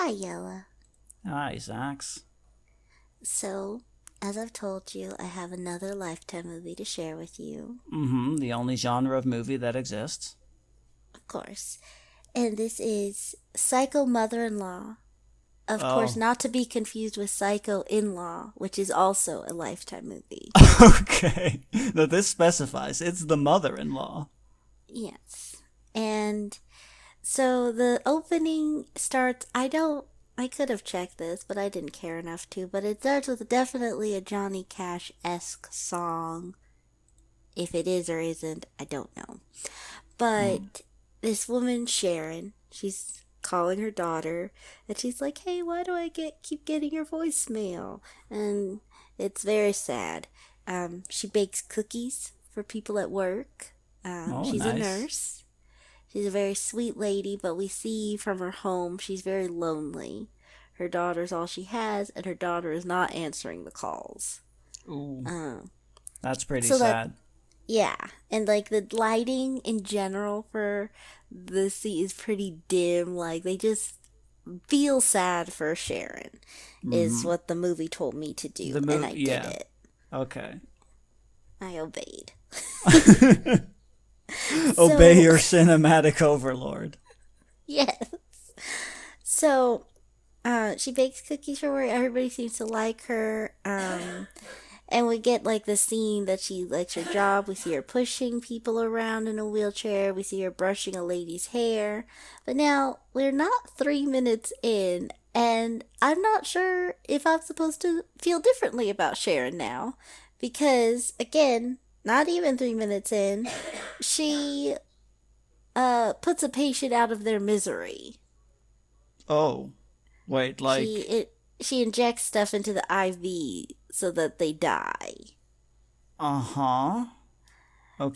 Hi, Jelle. Hi, Zax. So, as I've told you, I have another Lifetime movie to share with you, The only genre of movie that exists. of course. And this is Psycho Mother in Law. Of course, Oh, not to be confused with Psycho In Law, which is also a Lifetime movie. okay. Now this specifies it's the mother-in-law. Yes. And so the opening starts. I could have checked this, but I didn't care enough to. But it starts with definitely a Johnny Cash esque song. If it is or isn't, I don't know. Mm. But this woman, Sharon, she's calling her daughter and she's like, "Hey, why do I keep getting your voicemail?" And it's very sad. She bakes cookies for people at work. Oh, She's a nice. nurse. She's a very sweet lady, but we see from her home she's very lonely. Her daughter's all she has, and her daughter is not answering the calls. Ooh, Uh, that's pretty so that sad. Yeah, and like the lighting in general for the sea is pretty dim. Like they just feel sad for Sharon, is Mm-hmm. what the movie told me to do, The and movie, I did yeah. it. Okay. I obeyed. Obey So, your cinematic overlord. yes. So, she bakes cookies for work. Everybody seems to like her. And we get like the scene that she likes her job. We see her pushing people around in a wheelchair. We see her brushing a lady's hair. But now we're not 3 minutes in, and I'm not sure if I'm supposed to feel differently about Sharon now. Because, again, not even 3 minutes in, she puts a patient out of their misery. Oh, wait, She injects stuff into the IV so that they die. uh-huh.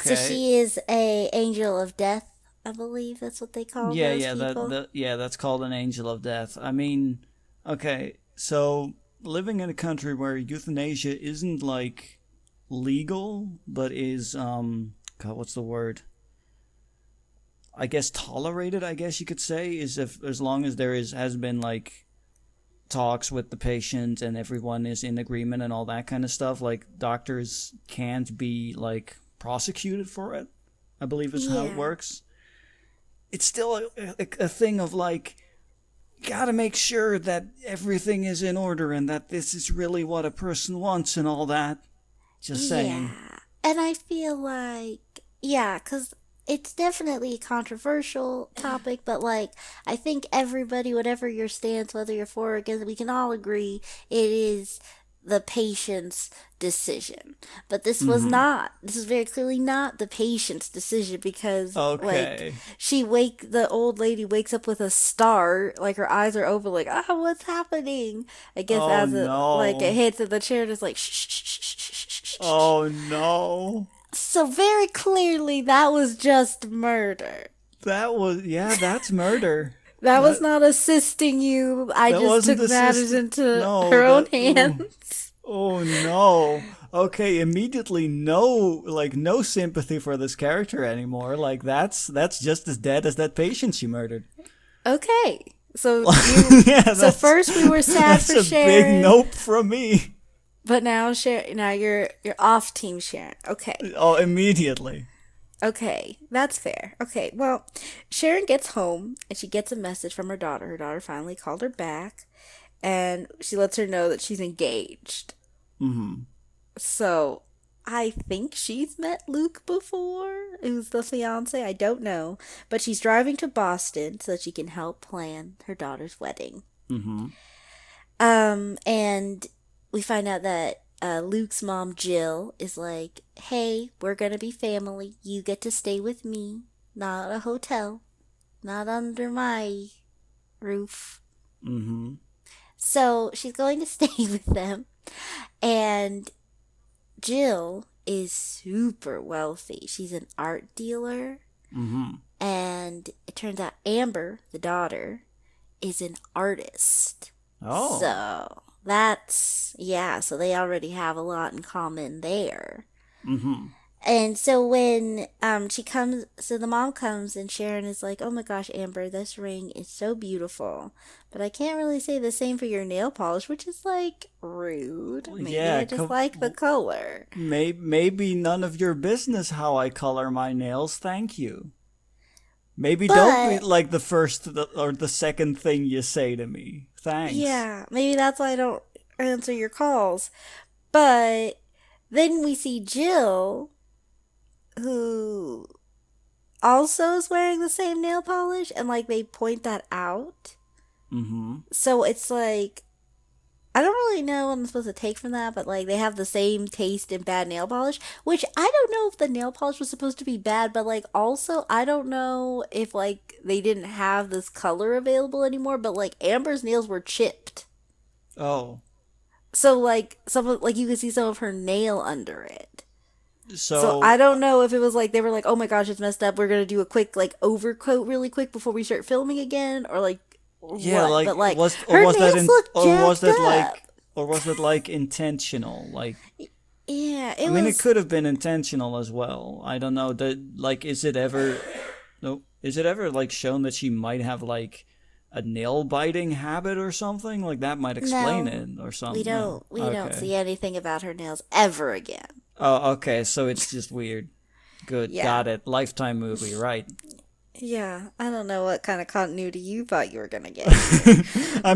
So Okay. she is a angel of death, I believe that's what they call Yeah, those yeah, people. that's called an angel of death. I mean, okay, so living in a country where euthanasia isn't like legal, but is God, what's the word? I guess tolerated, I guess you could say, is if as long as there is has been like talks with the patient and everyone is in agreement and all that kind of stuff, like doctors can't be like prosecuted for it. I believe is how it Yeah. works. It's still a thing of like gotta make sure that everything is in order and that this is really what a person wants and all that. Just saying. Yeah. And I feel like, yeah, because it's definitely a controversial topic, but like, I think everybody, whatever your stance, whether you're for or against, we can all agree it is the patient's decision. But Mm-hmm. this is very clearly not the patient's decision because, like, Okay. the old lady wakes up with a star, like her eyes are open, like, ah, what's happening? I guess Oh as it no. hits, and the chair just like shh shh shh shh shh shh shh shh shh. Oh no. So very clearly that was just murder. That was yeah, that's murder. That was That not assisting you. I that just wasn't took the matters system. into No, her own that ooh. hands. Oh no. Okay, immediately no sympathy for this character anymore. Like that's just as dead as that patient she murdered. Okay. So Yeah, so first we were sad that's for a big Sharon, nope from me. but now you're off team Sharon. Okay. Oh, immediately. Okay, that's fair. Okay, well, Sharon gets home and she gets a message from her daughter. Her daughter finally called her back and she lets her know that she's engaged. Mm-hmm. So I think she's met Luke before, who's the fiance. I don't know. But she's driving to Boston so that she can help plan her daughter's wedding. Mm-hmm. And we find out that Luke's mom, Jill, is like, hey, we're going to be family. You get to stay with me, not a hotel, not under my roof. Mm-hmm. So she's going to stay with them. And Jill is super wealthy. She's an art dealer. Mm-hmm. And it turns out Amber, the daughter, is an artist. Oh. So yeah, so they already have a lot in common there. Mm-hmm. And so when she comes, so the mom comes and Sharon is like, "Oh my gosh, Amber, this ring is so beautiful, but I can't really say the same for your nail polish," which is like rude. Maybe Yeah, I just like the color. maybe none of your business how I color my nails. Thank you. Maybe don't be But like the first or the second thing you say to me. Thanks. yeah, maybe that's why I don't answer your calls. But then we see Jill, who also is wearing the same nail polish, and like they point that out. Mm-hmm. So it's like I don't really know what I'm supposed to take from that, but like they have the same taste in bad nail polish, which I don't know if the nail polish was supposed to be bad, but like also I don't know if like they didn't have this color available anymore, but like Amber's nails were chipped. Oh, So like some of like you could see some of her nail under it. So so I don't know if it was like they were like, "Oh my gosh, it's messed up. We're gonna do a quick like overcoat really quick before we start filming again," or like yeah, what. like But like or her was that nails in look or was jacked that up. like intentional? Like Yeah, I it mean, it was could have been intentional as well. I don't know. That like, is it ever? No, is it ever like shown that she might have like a nail biting habit or something? Like that might explain no. it or We something. No. don't we don't Okay. see anything about her nails ever again. Oh, okay. So it's just weird. Good. Yeah. Got it. Lifetime movie, right? Yeah, I don't know what kind of continuity you thought you were gonna get here. I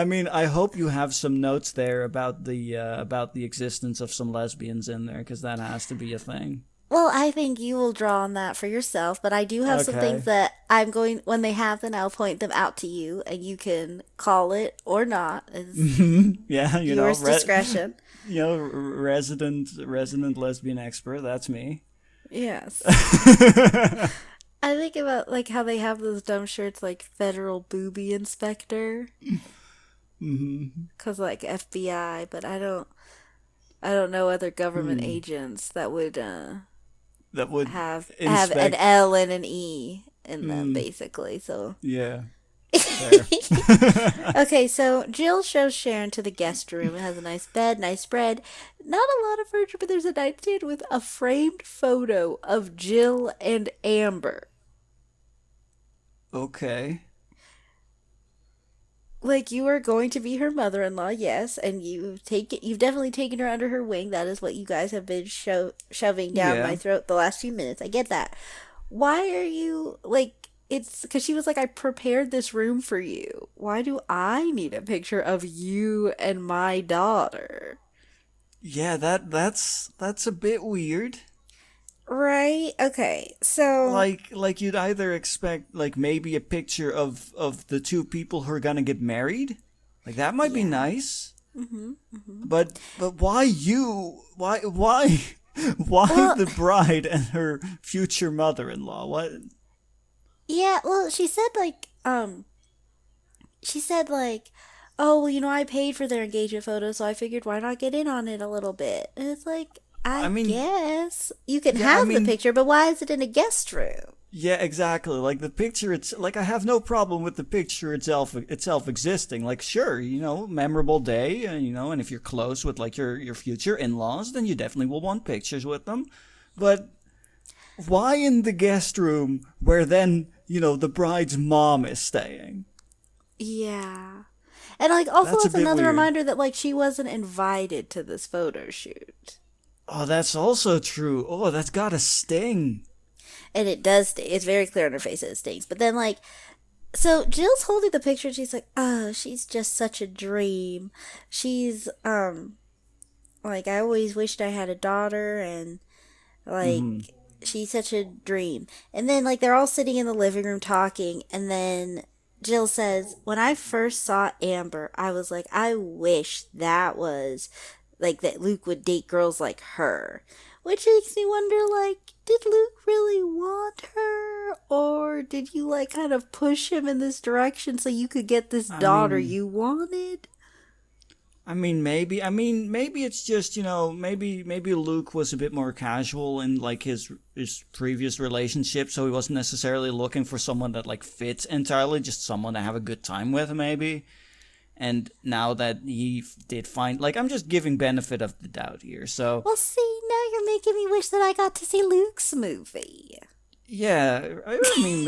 mean, I hope you have some notes there about the existence of some lesbians in there, because that has to be a thing. Well, I think you will draw on that for yourself, but I do have some things Okay. that I'm going when they have them, I'll point them out to you, and you can call it or not. Is Yeah, yours discretion. resident lesbian expert. That's me. Yes. I think about like how they have those dumb shirts like federal booby inspector Hmm. cuz like FBI, but I don't know other government Hmm. agents that would That would have an inspect. L and an E in them Mm, basically. So yeah, fair. okay, so Jill shows Sharon to the guest room. It has a nice bed, nice spread. Not a lot of furniture, but there's a nightstand with a framed photo of Jill and Amber. Okay. Like you are going to be her mother-in-law, yes, and you've definitely taken her under her wing. That is what you guys have been shoving down my Yeah. throat the last few minutes. I get that. Why are you like it's because she was like, I prepared this room for you. Why do I need a picture of you and my daughter? Yeah, that's a bit weird. Right? Okay. So, Like you'd either expect like maybe a picture of the two people who are gonna get married. Like that might be yeah. nice. Mhm. Mhm. But why you? Why why Well, the bride and her future mother-in-law? What? yeah, well, she said like, "Oh, well, I paid for their engagement photo, so I figured why not get in on it a little bit." And it's like, I I mean, guess you can yeah, I have the mean, picture, but why is it in a guest room? yeah, exactly. Like the picture, it's like I have no problem with the picture itself existing. Like, sure, memorable day, and if you're close with like your future in-laws, then you definitely will want pictures with them. But why in the guest room where then the bride's mom is staying? Yeah. And like also That's a it's bit another weird. reminder that like she wasn't invited to this photo shoot. Oh, that's also true. Oh, that's gotta sting. And it does stink. It's very clear on her face that it stinks. But then like so Jill's holding the picture and she's like, "Oh, she's just such a dream. She's like I always wished I had a daughter and like Mm-hmm. she's such a dream." And then like they're all sitting in the living room talking and then Jill says, "When I first saw Amber, I was like, I wish that was like that Luke would date girls like her." Which makes me wonder like, did Luke really want her? Or did you like kind of push him in this direction so you could get this I daughter mean, you wanted? maybe. I mean, maybe it's just maybe Luke was a bit more casual in like his previous relationship, so he wasn't necessarily looking for someone that like fits entirely, just someone to have a good time with, maybe. And now that he did find, like, I'm just giving benefit of the doubt here. So Well, see, now you're you're making me wish that I got to see Luke's movie. Yeah, I mean,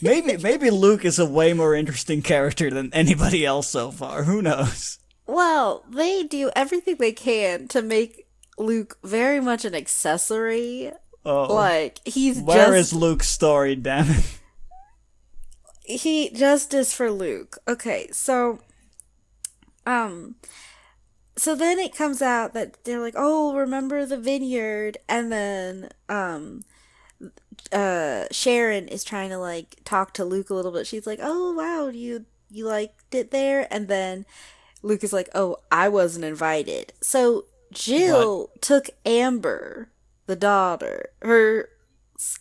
maybe Luke is a way more interesting character than anybody else so far. Who knows? Well, they do everything they can to make Luke very much an accessory. Oh, Like, he's where is just Luke's story? Damn it! he justice for Luke. Okay, um so then it comes out that they're like, "Oh, remember the vineyard?" And then Sharon is trying to like talk to Luke a little bit. She's like, "Oh, wow, you liked it there?" And then Luke is like, "Oh, I wasn't invited." So What Jill took Amber, the daughter, her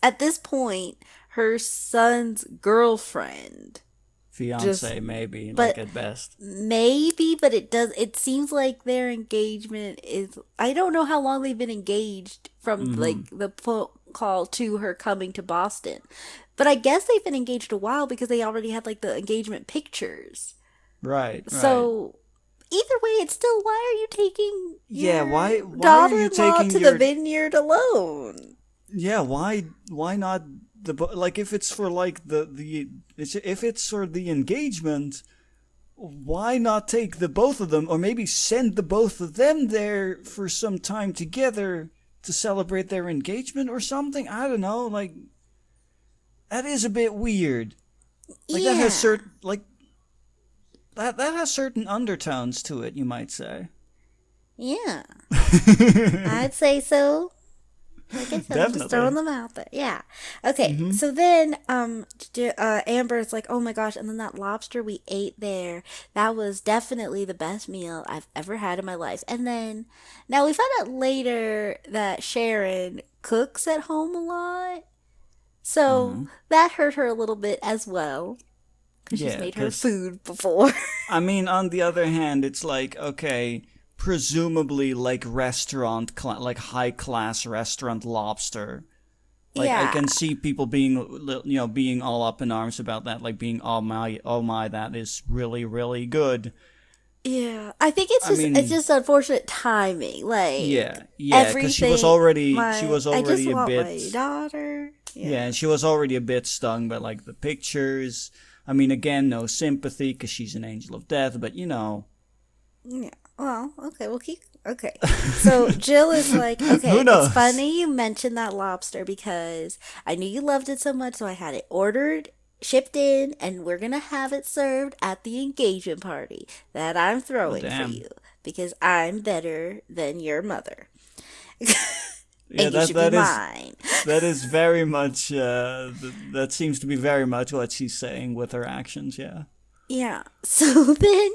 at this point, her son's girlfriend. Just fiance? Maybe like but at best. maybe, but it seems like their engagement is, I don't know how long they've been engaged from Mm-hmm. like the phone call to her coming to Boston. But I guess they've been engaged a while because they already had like the engagement pictures. Right, right. So either way, it's still, why are you taking Yeah. your Why are you daughter-in-law taking to the your vineyard alone? Yeah, why not like if it's for like if it's for the engagement, why not take the both of them or maybe send the both of them there for some time together to celebrate their engagement or something? I don't know, like that is a bit weird. Like that has Yeah, certain like that has certain undertones to it, you might say. yeah, I'd say so. Like I said, I'm just throwing Definitely. them out there. Yeah. Okay. Mhm. So then, Amber's like, "Oh my gosh!" And then that lobster we ate there, that was definitely the best meal I've ever had in my life. And then, now we found out later that Sharon cooks at home a lot, so Mhm. that hurt her a little bit as well because she's Yeah, made her cuz food before. I mean, on the other hand, it's like, okay, presumably like like high class restaurant lobster. Like I Yeah. can see people being, being all up in arms about that, like being, oh my, that is really, really good. Yeah, I think I it's mean, just unfortunate timing. Like yeah, because everything, she my was I just already a want bit, my daughter. yeah, Yeah, and she was already a bit stung by like the pictures. I mean, again, no sympathy because she's an angel of death, but yeah. Well, okay, we'll keep. Okay, so Jill is like, who okay, it's knows? funny you mentioned that lobster because I knew you loved it so much, so I had it ordered, shipped in, and we're gonna have it served at the engagement party that I'm Oh throwing for damn. you because I'm better than your mother, Yeah, and you should be mine. that is very much that seems to be very much what she's saying with her actions. Yeah, Yeah. So then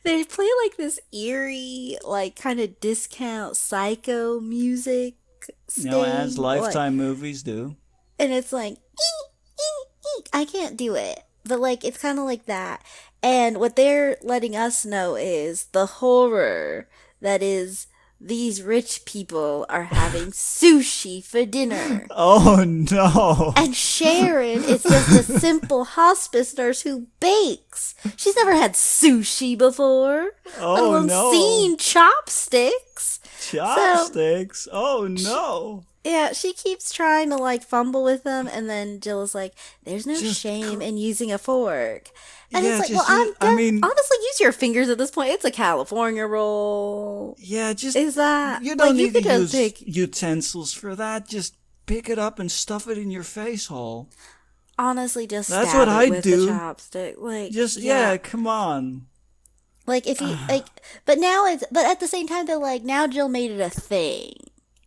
they play like this eerie, like kind of discount psycho music as sting, like, Lifetime movies do. and it's like, eek, eek, eek. I can't do it, but like it's kind of like that. And what they're letting us know is the horror that is these rich people are having sushi for dinner. Oh no! And Sharon is just a simple hospice nurse who bakes. She's never had sushi before, let Oh alone no! seen chopsticks. So, Chopsticks! Oh she, no! yeah, she keeps trying to like fumble with them, and then Jill is like, "There's no Just shame in using a fork." And it's yeah, like, well, just use. I mean, honestly, use your fingers at this point. It's a California roll. yeah, just Is that you like don't you need to could just use take? utensils for that. Just pick it up and stuff it in your face hole. Honestly, just That's what stab it I'd with the do. chopstick. Like, Just yeah. yeah, come on. Like if you like, but now it's, but at the same time they're like, now Jill made it a thing.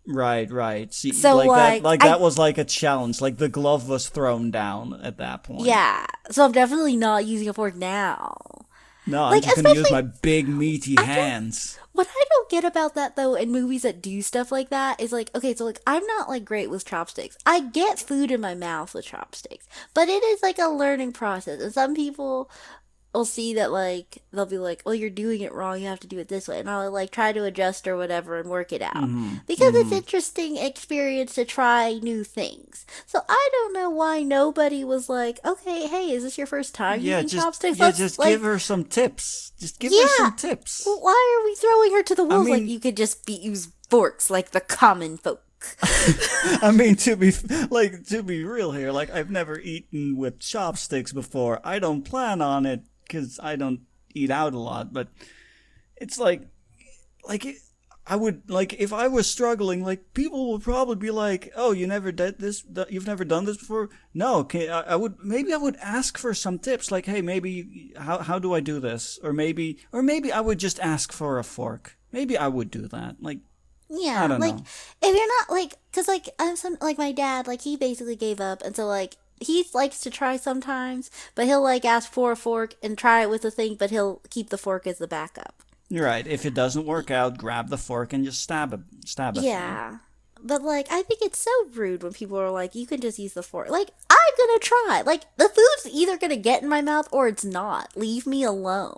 Right, right. See, So like like that was like a challenge. Like the glove was thrown down at that point. yeah, so I'm definitely not using a fork now. No, I'm Like just gonna use especially my big meaty I don't, hands. what I don't get about that though in movies that do stuff like that is like, okay, so like I'm not like great with chopsticks. I get food in my mouth with chopsticks, but it is like a learning process, and some people will see that like they'll be like, "Well, you're doing it wrong. You have to do it this way," and I'll like try to adjust or whatever and work it out Mm-hmm. because it's Mm-hmm. interesting experience to try new things. So I don't know why nobody was like, "Okay, hey, is this your first time using chopsticks? Let's Just give like, her some tips. Just give her yeah." some tips. Well, why are we throwing her to the I wolves? Like mean, you could just be use forks like the common folk. I mean, to be real here, like I've never eaten with chopsticks before. I don't plan on it because I don't eat out a lot. But it's like it, I would like if I was struggling, like people would probably be like, "Oh, you never did this? You've never done this before?" No, okay, I would maybe I would ask for some tips, like, "Hey, maybe how do I do this?" Or maybe I would just ask for a fork. Maybe I would do that. Like I Yeah, don't like know. if you're not like, cause like I'm some like my dad, like he basically gave up, and so like he likes to try sometimes, but he'll like ask for a fork and try it with the thing, but he'll keep the fork as the backup. You're right. If it doesn't work out, grab the fork and just stab a thing. Yeah. But like I think it's so rude when people are like, you can just use the fork. Like, I'm gonna try. Like the food's either gonna get in my mouth or it's not. Leave me alone.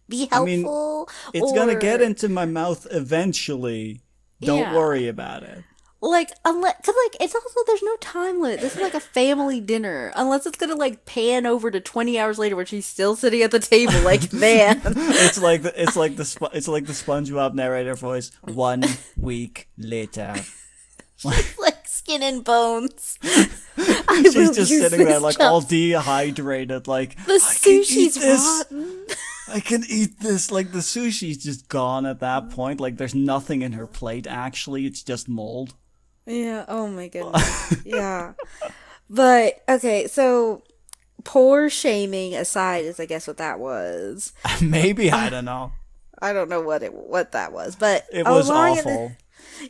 Be I mean, helpful it's gonna get or into my mouth eventually. Don't yeah. worry about it. Like unless, cause like it's also there's no time limit. This is like a family dinner. Unless it's gonna like pan over to 20 hours later when she's still sitting at the table. Like man, It's like the SpongeBob narrator voice. 1 week later, like skin and bones. I she's will just use sitting there this like all chopstick. dehydrated. Like The I can eat sushi's this. rotten. I can eat this. Like the sushi's just gone at that point. Like there's nothing in her plate. Actually, it's just mold. Yeah, oh my goodness. Yeah. But okay, so poor shaming aside is I guess what that was. Maybe I don't know. I don't know what that was, but It was along in awful.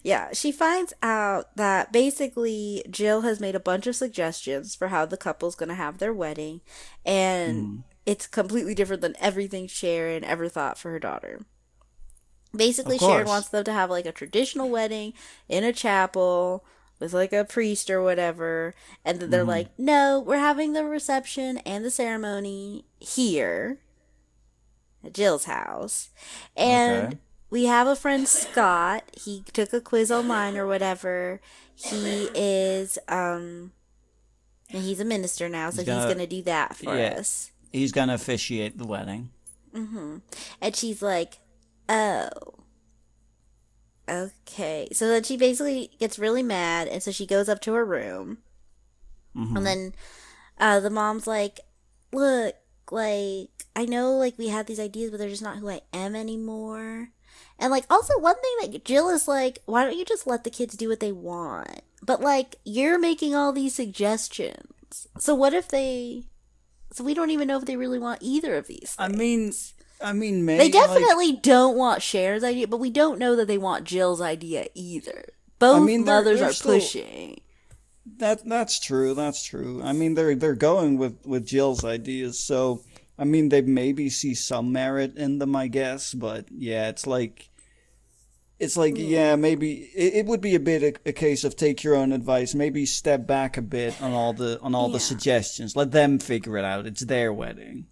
yeah, she finds out that basically Jill has made a bunch of suggestions for how the couple's going to have their wedding, and Mm, it's completely different than everything Sharon ever thought for her daughter. of Basically, Sharon course. wants them to have like a traditional wedding in a chapel with like a priest or whatever, and then they're Hmm. like, "No, we're having the reception and the ceremony here at Jill's house." Okay. And we have a friend Scott. He took a quiz online or whatever. He is and he's a minister now, so He's he's gonna. gonna do that for Yeah. us. He's gonna officiate the wedding. And she's like, "Oh, okay." So then she basically gets really mad, and so she goes up to her room, and Hmm. then the mom's like, "Look, like I know like we had these ideas, but they're just not who I am anymore." And like also one thing that Jill is like, "Why don't you just let the kids do what they want?" But like you're making all these suggestions. So what if they? So we don't even know if they really want either of these I mean, things. They May like. definitely don't want Cher's idea, but we don't know that they want Jill's idea either. I Both mean, mothers they're are still. pushing. That's true. That's true. I mean, they're going with Jill's ideas, so I mean, they maybe see some merit in them, I guess. But yeah, it's like Yeah. yeah, maybe it would be a bit a case of take your own advice. Maybe step back a bit on all the Yeah. suggestions. Let them figure it out. It's their wedding.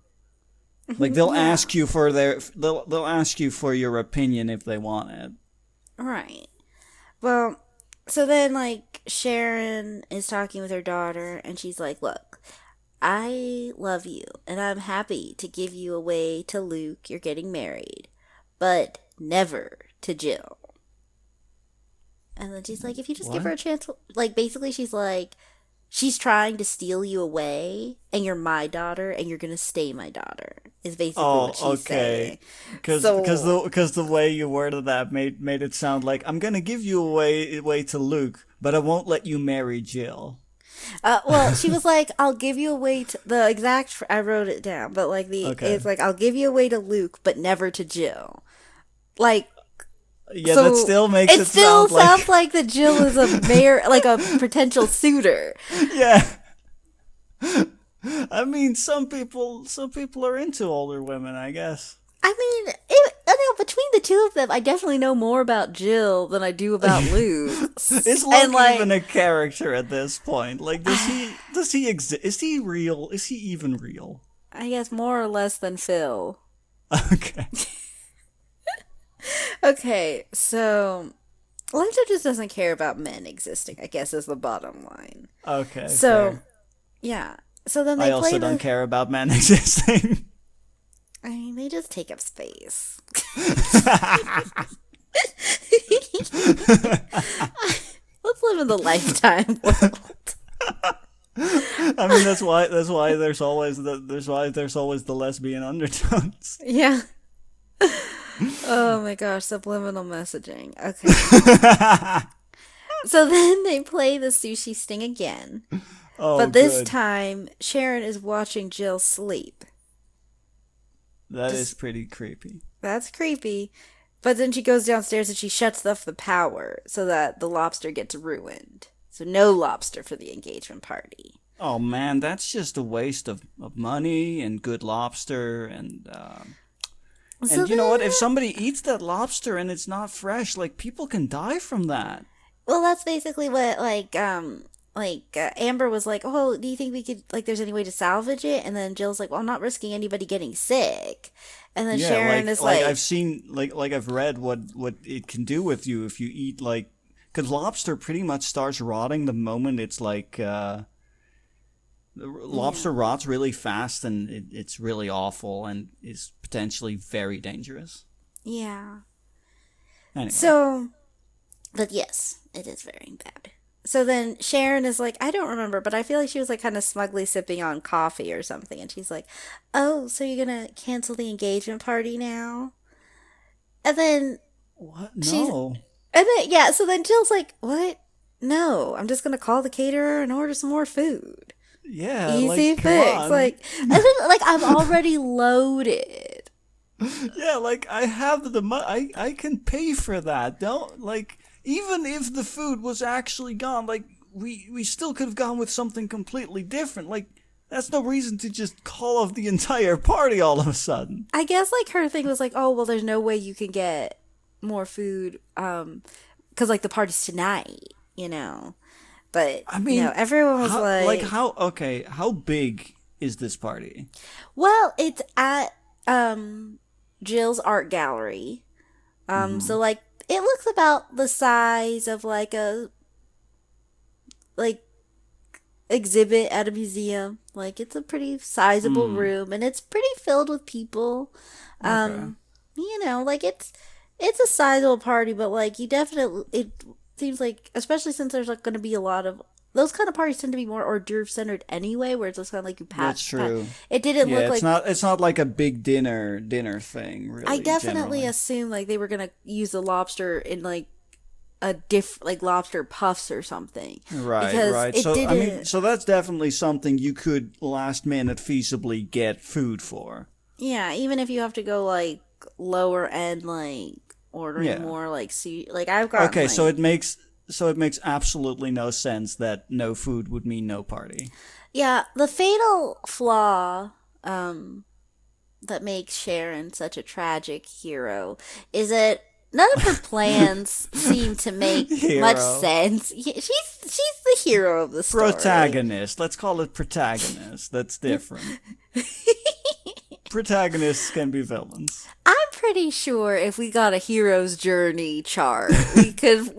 Like they'll Yeah. ask you they'll ask you for your opinion if they want it. Right. Well, so then like Sharon is talking with her daughter and she's like, "Look, I love you and I'm happy to give you away to Luke. You're getting married, but never to Jill." And then she's like, "If you just give her What? a chance," like basically she's like, she's trying to steal you away and you're my daughter and you're going to stay my daughter is basically Oh, what she's okay. saying. So, Because the way you worded that made it sound like I'm gonna give you away to Luke, but I won't let you marry Jill. well, she was like, "I'll give you away to the exact." I wrote it down, but like Okay. it's like, "I'll give you away to Luke, but never to Jill." Like, Yeah, that so still makes it it still sound sounds like like that Jill is like a potential suitor. yeah. I mean, some people are into older women, I guess. I mean, I know between the two of them, I definitely know more about Jill than I do about Luke. Is And Luke even like, a character at this point? Like, does he exist? Is he real? Is he even real? I guess more or less than Phil. Okay. Okay, so Linda just doesn't care about men existing, I guess is the bottom line. Okay, So, fair. yeah. So then I they also play don't the. care about men existing. I mean, they just take up space. Let's live in the lifetime world. I mean, that's why there's always the lesbian undertones. Yeah. Oh my gosh, subliminal messaging. Okay. So then they play the sushi sting again. Oh, But this good. time, Sharon is watching Jill sleep. That is Just, pretty creepy. that's creepy. But then she goes downstairs and she shuts off the power so that the lobster gets ruined. So no lobster for the engagement party. Oh man, that's just a waste of money and good lobster So and you know what? If then, somebody eats that lobster and it's not fresh, like people can die from that. well, that's basically what Amber was like, "Oh, do you think we could like there's any way to salvage it?" And then Jill's like, "Well, I'm not risking anybody getting sick." And then Yeah, Sharon is like like, I've seen like I've read what it can do with you if you eat like cuz lobster pretty much starts rotting the moment it's like the lobster "Yeah, rots really fast and it's really awful and is potentially very dangerous. yeah." Anyway, So, but yes, it is very bad. So then Sharon is like, I don't remember, but I feel like she was like kind of smugly sipping on coffee or something. And she's like, "Oh, so you're going to cancel the engagement party now?" And then what? she's, No. yeah, so then Jill's like, "What? No, I'm just going to call the caterer and order some more food. Yeah, Easy like come fix." on. Like, and then, like, I'm already loaded. Yeah, like I have the money. I can pay for that. Don't like even if the food was actually gone, like we still could have gone with something completely different. Like that's no reason to just call off the entire party all of a sudden. I guess, like, her thing was like, oh, well, there's no way you can get more food, because, like, the party's tonight, you know? But I no, mean, everyone was like, how okay, how big is this party? well, it's at Jill's art gallery. So Mhm. like it looks about the size of like a like exhibit at a museum. Like it's a pretty sizable Mm. room and it's pretty filled with people. Okay. Um like it's a sizable party, but like you definitely it seems like especially since there's like going to be a lot of those kind of parties tend to be more hors d'oeuvre centered anyway, where it's just kind of like you That's pat. true. It didn't Yeah, look it's like not like a big dinner thing, I really, definitely generally. assumed like they were gonna use the lobster in like a like lobster puffs or something Right, because right. it So I mean, didn't. so that's definitely something you could last minute feasibly get food for. Yeah, even if you have to go like lower end, like ordering Yeah. more, like see, like I've gotten Okay, so like it makes absolutely no sense that no food would mean no party. yeah, the fatal flaw that makes Sharon such a tragic hero is that none of her plans seem to make much Hero. sense. She's the hero of the story. Protagonist. Let's call it protagonist. That's different. Protagonists can be villains. I'm pretty sure if we got a hero's journey chart, we could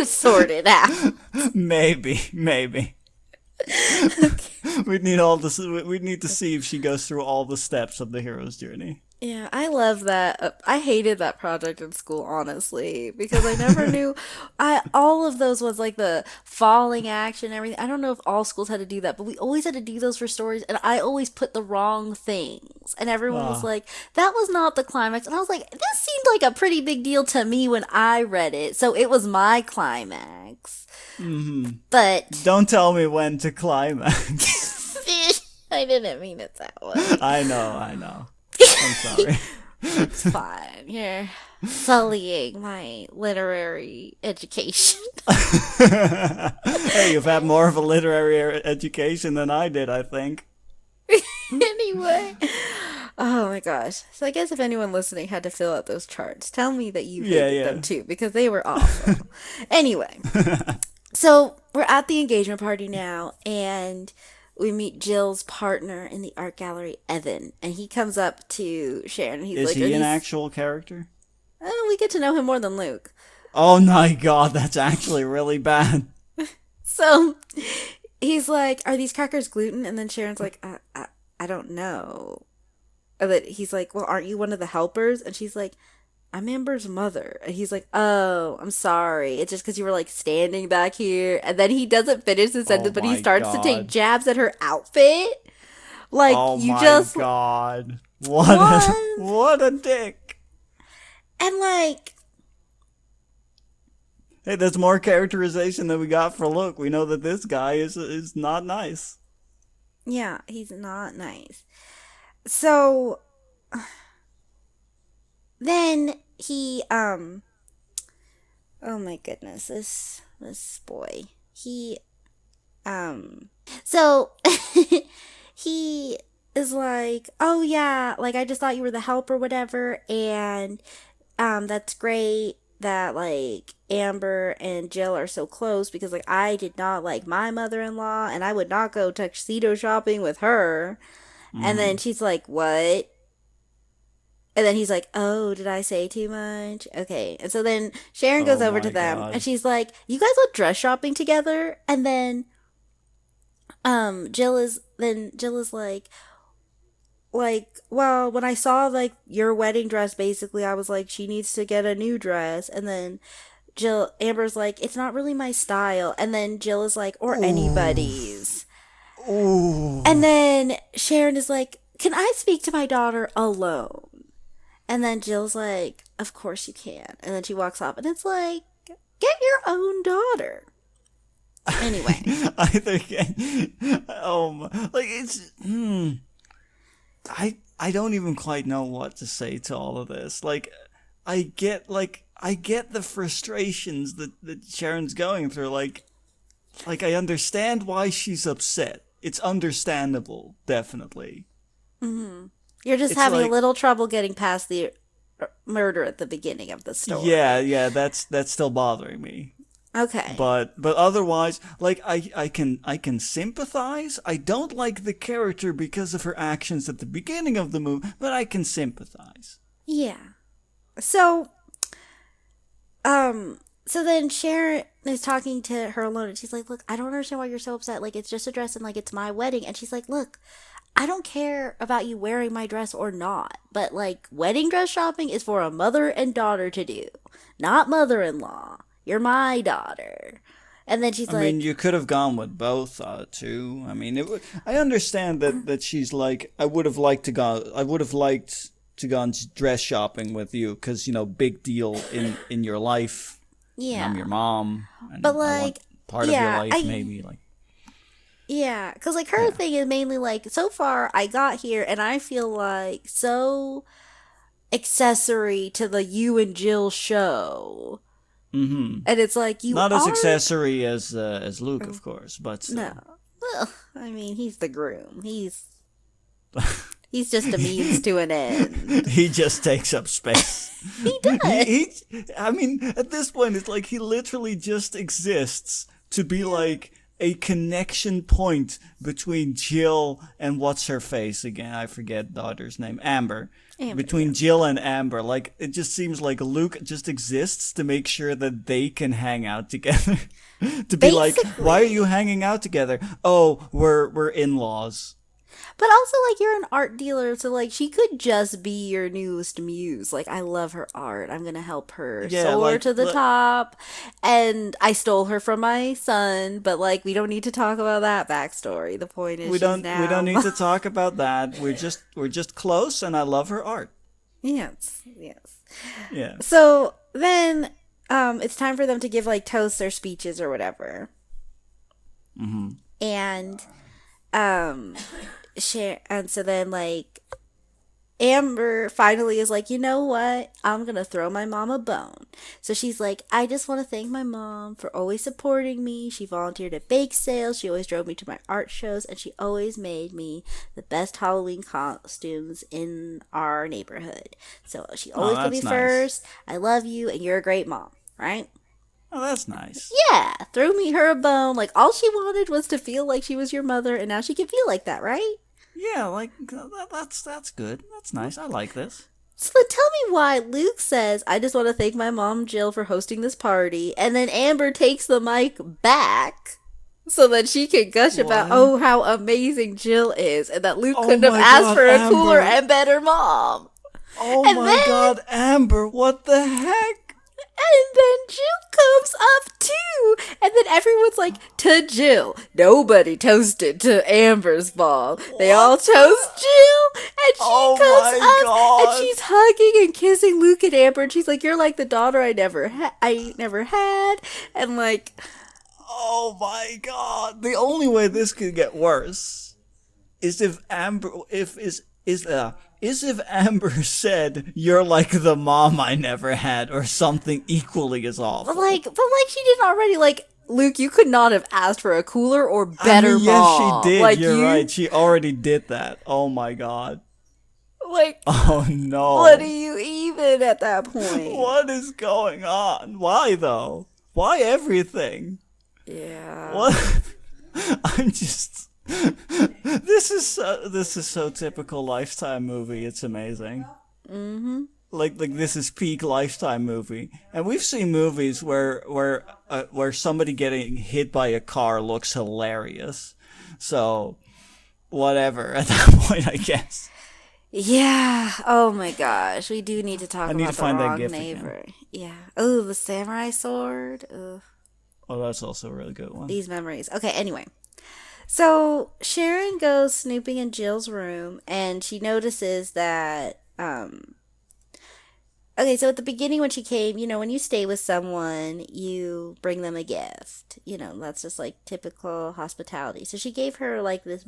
sort it out. Maybe. We'd need to see if she goes through all the steps of the hero's journey. Yeah, I love that. I hated that project in school, honestly, because I never knew. I all of those was like the falling action, and everything. I don't know if all schools had to do that, but we always had to do those for stories, and I always put the wrong things, and everyone was Ah, like, "That was not the climax," and I was like, "This seemed like a pretty big deal to me when I read it, so it was my climax." mm-hmm. But Don't tell me when to climax. I didn't mean it that way. I know. I'm sorry. It's fine. You're sullying my literary education. Hey, you've had more of a literary education than I did, I think. Anyway. Oh my gosh. So I guess if anyone listening had to fill out those charts, tell me that you Yeah, hated yeah. them too, because they were awful. Anyway, so we're at the engagement party now, and we meet Jill's partner in the art gallery, Evan, and he comes up to Sharon and he's Is like, "Are he an these?" actual character? Oh, we get to know him more than Luke. Oh my god, that's actually really bad. So he's like, "Are these crackers gluten?" And then Sharon's like, I don't know." And then he's like, "Well, aren't you one of the helpers?" And she's like, I'm Amber's mother. And he's like, oh, I'm sorry. It's just because you were like standing back here. And then he doesn't finish the Oh sentence, but he my starts to take god. jabs at her outfit. Like, Oh you my just, god. what? What a dick. And like, Hey, that's more characterization than we got for Luke. We know that this guy is not nice. yeah, he's not nice. So then oh my goodness, this boy. He, so he is like, oh yeah, like I just thought you were the help or whatever, and that's great that like Amber and Jill are so close because like I did not like my mother-in-law and I would not go tuxedo shopping with her. And then Hmm. she's like, what? And then he's like, oh, did I say too much? Okay. And so then Sharon goes Oh over to my them and god. she's like, you guys went dress shopping together? And then Jill is like, well, when I saw like your wedding dress, basically I was like, she needs to get a new dress. And then Amber's like, it's not really my style. And then Jill is like, or Ooh. anybody's. And Ooh. then Sharon is like, can I speak to my daughter alone? And then Jill's like, of course you can. And then she walks off, and it's like, get your own daughter. Anyway. I think like it's I don't even quite know what to say to all of this. I get the frustrations that Sharon's going through. Like I understand why she's upset. It's understandable, definitely. Mm-hmm. You're just It's having a like little trouble getting past the murder at the beginning of the yeah, story. yeah, that's still bothering me. Okay. But otherwise, like I can sympathize. I don't like the character because of her actions at the beginning of the movie, but I can sympathize. Yeah. So, so then Sharon is talking to her alone and she's like, look, I don't understand why you're so upset. Like, it's just a dress and like it's my wedding. And she's like, look, I don't care about you wearing my dress or not, but like wedding dress shopping is for a mother and daughter to do, not mother in law. You're my daughter. And then she's I mean, like, you could have gone with both, too. I mean, I understand that she's like, I would have liked to gone dress shopping with you because big deal in your life, and I'm yeah. your mom, But and I want like, part of your yeah, life, maybe like yeah, because like her yeah. thing is mainly like, so far I got here and I feel like so accessory to the you and Jill show. Mm-hmm. And it's like, you Not as are. accessory as Luke, Oh, of course, but no. still. Well, I mean, he's the groom. He's just a means to an end. He just takes up space. He does. I mean, at this point, it's like he literally just exists to be like a connection point between Jill and what's her face again? I forget daughter's name. Amber. Amber, yeah. Between Jill and Amber, like it just seems like Luke just exists to make sure that they can hang out together. To be like, why are you Basically. hanging out together? Oh, we're in-laws. But also, like, you're an art dealer, so, like, she could just be your newest muse. Like, I love her art. I'm gonna help her Yeah, soar like to the top. And I stole her from my son, but, like, we don't need to talk about that backstory. The point is, she's we don't now. need to talk about that. We're just close, and I love her art. Yes, yes. Yeah. So then, it's time for them to give, like, toasts or speeches or whatever. Mm-hmm. And, um, and so then, like, Amber finally is like, you know what? I'm gonna throw my mom a bone. So she's like, I just want to thank my mom for always supporting me. She volunteered at bake sales. She always drove me to my art shows, and she always made me the best Halloween costumes in our neighborhood. So she Oh, always put me that's nice. first. I love you, and you're a great mom, right? Oh, that's nice. Yeah, threw me her a bone. Like, all she wanted was to feel like she was your mother, and now she can feel like that, right? Yeah, like that's good. That's nice. I like this. So then tell me why Luke says, I just want to thank my mom, Jill, for hosting this party, and then Amber takes the mic back so that she can gush about, What? oh, how amazing Jill is, and that Luke Oh couldn't have my asked God, for a cooler Amber. and better mom. Oh And my then god, Amber, what the heck? And then Jill comes up too. And then everyone's like, to Jill. Nobody toasted to Amber's ball. They all What toast the? Jill. And she Oh comes my up and god. she's hugging and kissing Luke and Amber. And she's like, you're like the daughter I never had. And like, Oh my god. The only way this could get worse is if Amber is if Amber said you're like the mom I never had or something equally as awful. but like she did already. Like, Luke, you could not have asked for a cooler or I better mean, yes, she mom. did. Like, You're right. She already did that. Oh my god. like, Oh what do no. you even at that point? What is going on? Why though? Why everything? Yeah. What? I'm just. This is so typical Lifetime movie. It's amazing. Mm-hmm. Like this is peak Lifetime movie, and we've seen movies where somebody getting hit by a car looks hilarious. So whatever at that point, I guess. Yeah. Oh my gosh. We do need to talk I need to about the find that wrong gif again. neighbor. Yeah. Oh, the samurai sword. Ugh. Oh, that's also a really good one. These memories. Okay, anyway. So Sharon goes snooping in Jill's room and she notices that okay, so at the beginning when she came, when you stay with someone, you bring them a gift. That's just like typical hospitality. So she gave her like this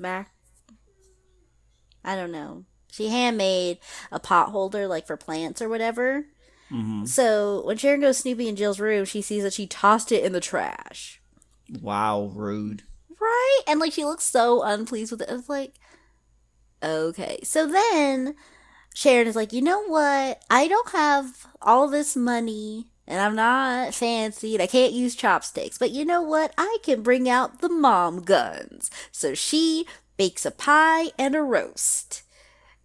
I don't know. She handmade a pot holder like for plants or whatever. Mm-hmm. So when Sharon goes snooping in Jill's room, she sees that she tossed it in the trash. Wow, rude. Right? And like she looks so unpleased with it. It's like, okay. So then Sharon is like, you know what? I don't have all this money and I'm not fancy and I can't use chopsticks. But you know what? I can bring out the mom guns. So she bakes a pie and a roast.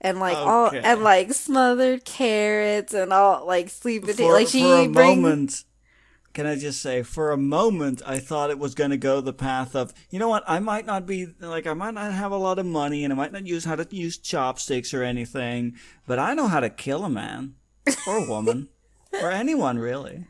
And Okay. like smothered carrots and all like sweet potato. Like For a she brings. moment, can I just say, for a moment, I thought it was going to go the path of, you know what, I might not be, like, I might not have a lot of money, and I might not use how to use chopsticks or anything, but I know how to kill a man, or a woman, or anyone, really.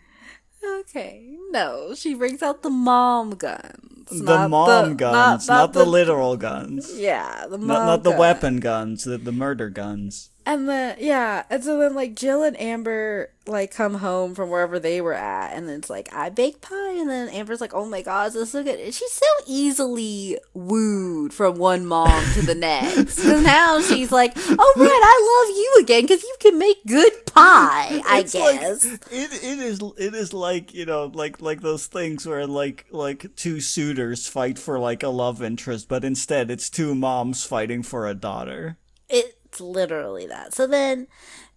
Okay, no, she brings out the mom guns, The mom guns, not not the the literal guns. yeah, the Not mom the gun. weapon guns, the murder guns. And then yeah, and so then like Jill and Amber like come home from wherever they were at, and then it's like I baked pie, and then Amber's like, oh my gosh, this is so good. She's so easily wooed from one mom to the next. Because now she's like, oh right, I love you again because you can make good pie. I It's like guess. it is like, like those things where like two suitors fight for like a love interest, but instead it's two moms fighting for a daughter. It's literally that. So then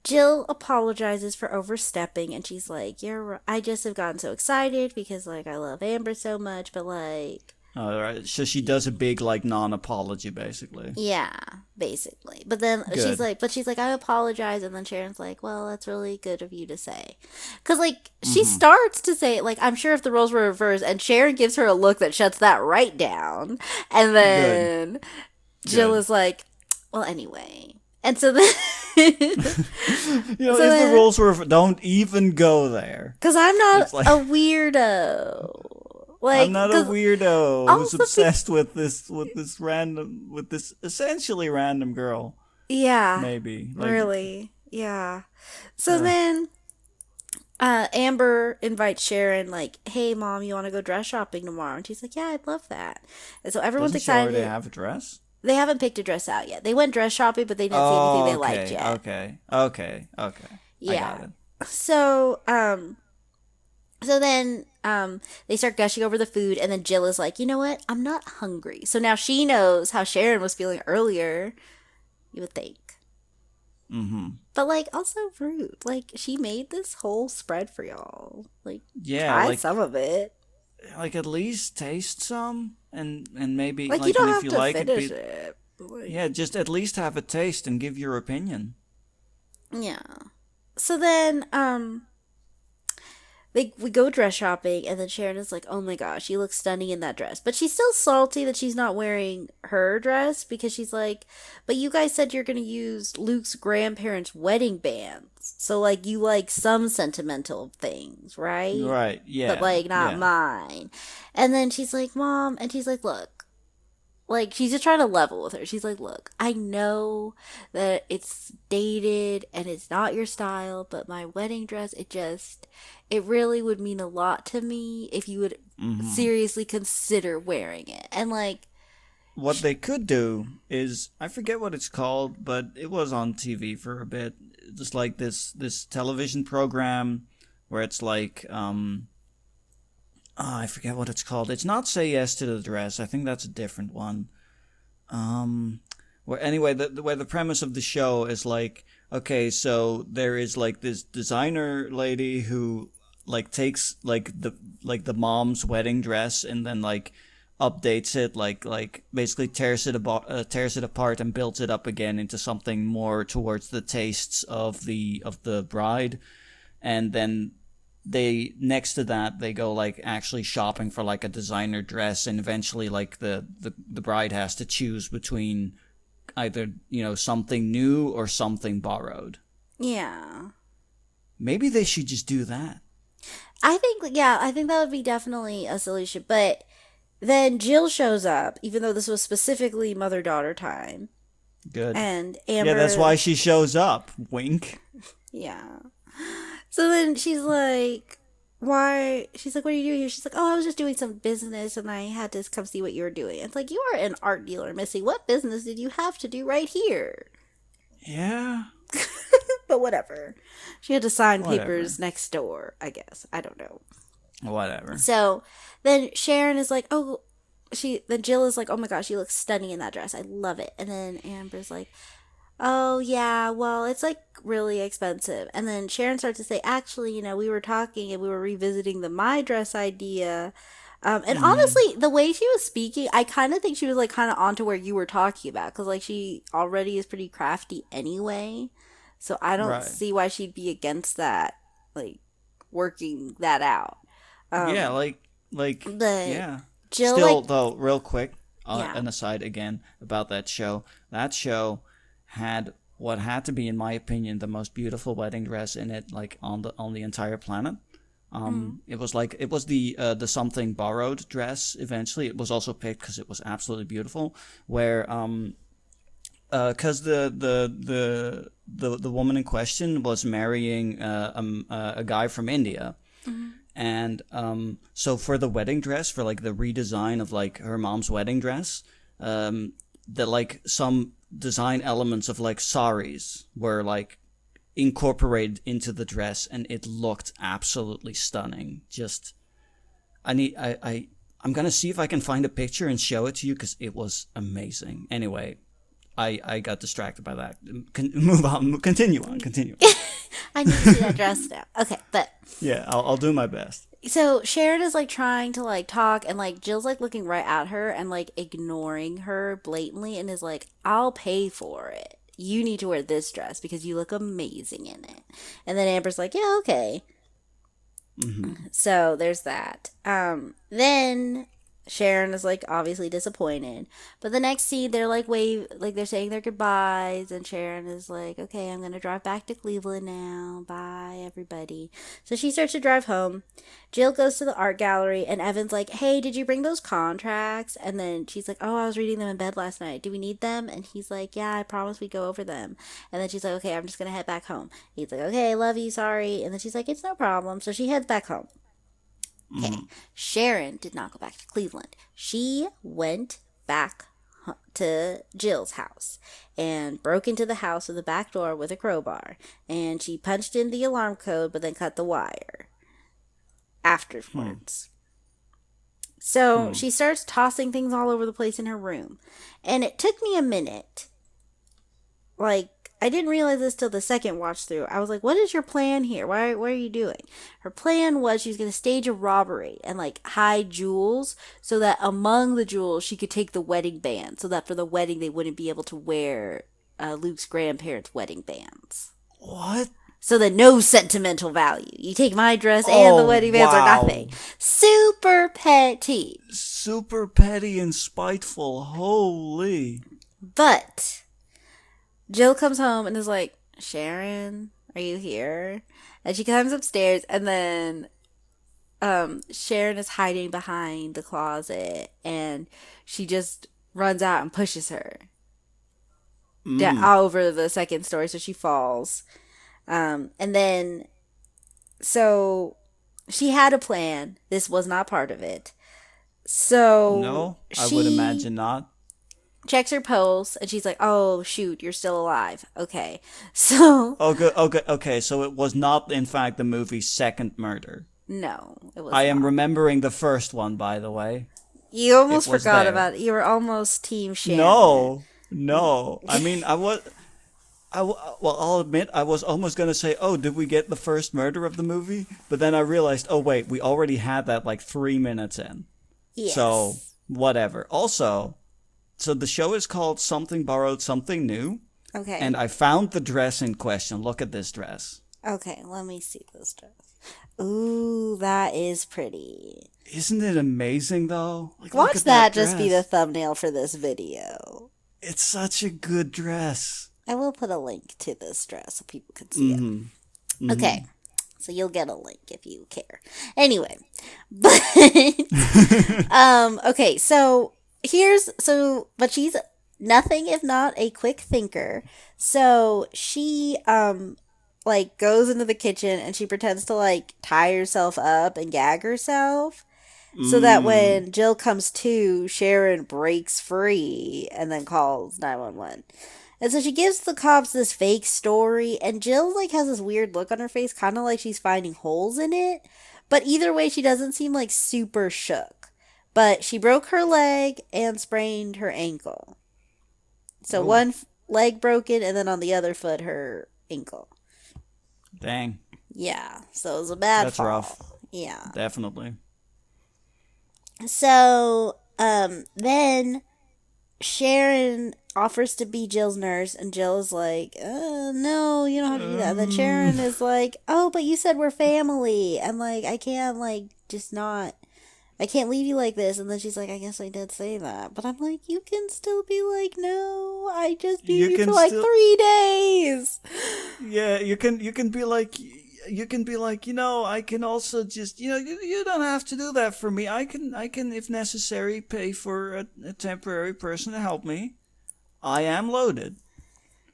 Jill apologizes for overstepping and she's like, "You're right. I just have gotten so excited because like I love Amber so much, but like All right, so she does a big like non-apology basically. yeah, basically." But then Good. she's like, "I apologize." And then Sharon's like, "Well, that's really good of you to say." Cuz like she starts to say it like I'm sure if the roles were reversed and Sharon gives her a look that shuts that right down. And Good. then Jill Good. is like, "Well, anyway." And so then You know, so if the then rules were don't even go there. because I'm not It's like a weirdo. I'm Like, not a because weirdo who's also, obsessed with this essentially random girl. yeah, Maybe like really, yeah. So uh, then, Amber invites Sharon, like, "Hey, mom, you want to go dress shopping tomorrow?" And she's like, "Yeah, I'd love that." And so everyone's doesn't she already excited. have a dress? They haven't picked a dress out yet. They went dress shopping, but they didn't see anything Oh, they liked okay, yet. okay. I got Yeah. it. So, then they start gushing over the food, and then Jill is like, "You know what? I'm not hungry." So now she knows how Sharon was feeling earlier. You would think. Mm-hmm. But like also rude. Like she made this whole spread for y'all. Like Yeah, try some of it. like at least taste some, and maybe Like you like, don't and if have you to like it, finish be it. But, like, yeah, just at least have a taste and give your opinion. yeah. So then we go dress shopping, and then Sharon is like, "Oh my gosh, you look stunning in that dress." But she's still salty that she's not wearing her dress because she's like, "But you guys said you're gonna use Luke's grandparents' wedding bands, so like you like some sentimental things, right? Right. But Yeah. like not Yeah. mine." And then she's like, "Mom," and she's like, "Look." Like she's just trying to level with her. She's like, "Look, I know that it's dated and it's not your style, but my wedding dress, it really would mean a lot to me if you would Hmm. seriously consider wearing it." And like, What they could do is, I forget what it's called, but it was on TV for a bit. Just like this television program where it's like I forget what it's called. It's not Say Yes to the Dress. I think that's a different one. Um, where anyway, where the premise of the show is like, okay, so there is like this designer lady who like takes like the mom's wedding dress and then like updates it, like basically tears it apart and builds it up again into something more towards the tastes of the bride, and then they next to that they go like actually shopping for like a designer dress, and eventually like the bride has to choose between either something new or something borrowed. yeah. Maybe they should just do that. I think that would be definitely a solution. But then Jill shows up, even though this was specifically mother daughter time. Good. And Yeah, that's why Amber, she shows up. Wink. yeah. So then she's like, why? She's like, what are you doing here? She's like, oh, I was just doing some business and I had to come see what you were doing. It's like, you are an art dealer, Missy. What business did you have to do right here? Yeah. But whatever. She had to sign Whatever. papers next door, I guess. I don't know. Whatever. So then Sharon is like, oh, then Jill is like, oh my gosh, you look stunning in that dress. I love it. And then Amber's like, oh, yeah, well, it's like really expensive. And then Sharon starts to say, actually, we were talking and we were revisiting the my dress idea. And Mm-hmm. honestly, the way she was speaking, I kind of think she was like kind of onto where you were talking about because like she already is pretty crafty anyway. So I don't Right. see why she'd be against that, like working that out. Yeah, Um, but yeah. Jill, Still, like, though, real quick, yeah, an aside again about that show. That show had what had to be, in my opinion, the most beautiful wedding dress in it, like on the entire planet. mm, It was the something borrowed dress. Eventually, it was also picked because it was absolutely beautiful. Where because the woman in question was marrying a guy from India, mm, and so for the wedding dress, for like the redesign of like her mom's wedding dress, that like some design elements of like saris were like incorporated into the dress, and it looked absolutely stunning. Just I need I'm gonna see if I can find a picture and show it to you because it was amazing. Anyway, I got distracted by that. Move on. Continue on. Continue on. I need to see that dress now. Okay, but Yeah, I'll do my best. so Sharon is like trying to like talk, and like Jill's like looking right at her and like ignoring her blatantly, and is like, I'll pay for it. You need to wear this dress because you look amazing in it. And then Amber's like, yeah, okay. Hmm. So there's that. Then Sharon is like obviously disappointed. But the next scene they're like like they're saying their goodbyes, and Sharon is like, okay, I'm gonna drive back to Cleveland now. Bye everybody. So she starts to drive home. Jill goes to the art gallery and Evan's like, hey, did you bring those contracts? And then she's like, oh, I was reading them in bed last night. Do we need them? And he's like, yeah, I promised we'd go over them. And then she's like, okay, I'm just gonna head back home. He's like, okay, love you, sorry. And then she's like, it's no problem. So she heads back home. Okay. Hmm. Sharon did not go back to Cleveland. She went back to Jill's house and broke into the house with the back door with a crowbar. And she punched in the alarm code but then cut the wire Hmm. afterwards. So Hmm. she starts tossing things all over the place in her room. And it took me a minute. Like, I didn't realize this till the second watch through. I was like, what is your plan here? What are you doing? Her plan was she was going to stage a robbery and like hide jewels so that among the jewels she could take the wedding band so that for the wedding they wouldn't be able to wear Luke's grandparents' wedding bands. What? So that no sentimental value. You take my dress and the Oh, wedding bands or nothing. wow. Super petty. Super petty and spiteful. Holy. But Jill comes home and is like, Sharon, are you here? And she comes upstairs and then Sharon is hiding behind the closet and she just runs out and pushes her down Mm. over the second story so she falls. And then so she had a plan. This was not part of it. So No, I would she imagine not. checks her pulse and she's like, "Oh shoot, you're still alive." Okay. So Okay, okay, okay. So it was not, in fact, the movie's second murder. no, it was I am not. remembering the first one, by the way. You It almost was forgot there. about it. You were almost Team Sharon. No, no. I mean, I was. Well, I'll admit, I was almost gonna say, "Oh, did we get the first murder of the movie?" But then I realized, oh wait, we already had that like 3 minutes in. So Yes. whatever. Also, so the show is called Something Borrowed, Something New, Okay. and I found the dress in question. Look at this dress. Okay, let me see this dress. Ooh, that is pretty. Isn't it amazing though? Like, look Watch at that that just be the dress. thumbnail for this video. It's such a good dress. I will put a link to this dress so people can see it. Mm-hmm. Okay. So you'll get a link if you care. Anyway, but okay, so but she's nothing if not a quick thinker. So she like goes into the kitchen and she pretends to like tie herself up and gag herself so that Mm. when Jill comes to, Sharon breaks free and then calls 911. And so she gives the cops this fake story, and Jill like has this weird look on her face, kind of like she's finding holes in it. But either way, she doesn't seem like super shook. But she broke her leg and sprained her ankle. So Oh, one leg broken, and then on the other foot, her ankle. dang. Yeah, so it was a bad That's rough. fall. Yeah. Definitely. So then Sharon offers to be Jill's nurse, and Jill is like, no, you don't have to do that. And then Um, Sharon is like, oh, but you said we're family. And, like, I can't, like, just not, I can't leave you like this. And then she's like, I guess I did say that. But I'm like, you can still be like, no, I just need you you for, can like, still, 3 days. yeah, you can be like, I can also just, you don't have to do that for me. I can, if necessary, pay for a temporary person to help me. I am loaded.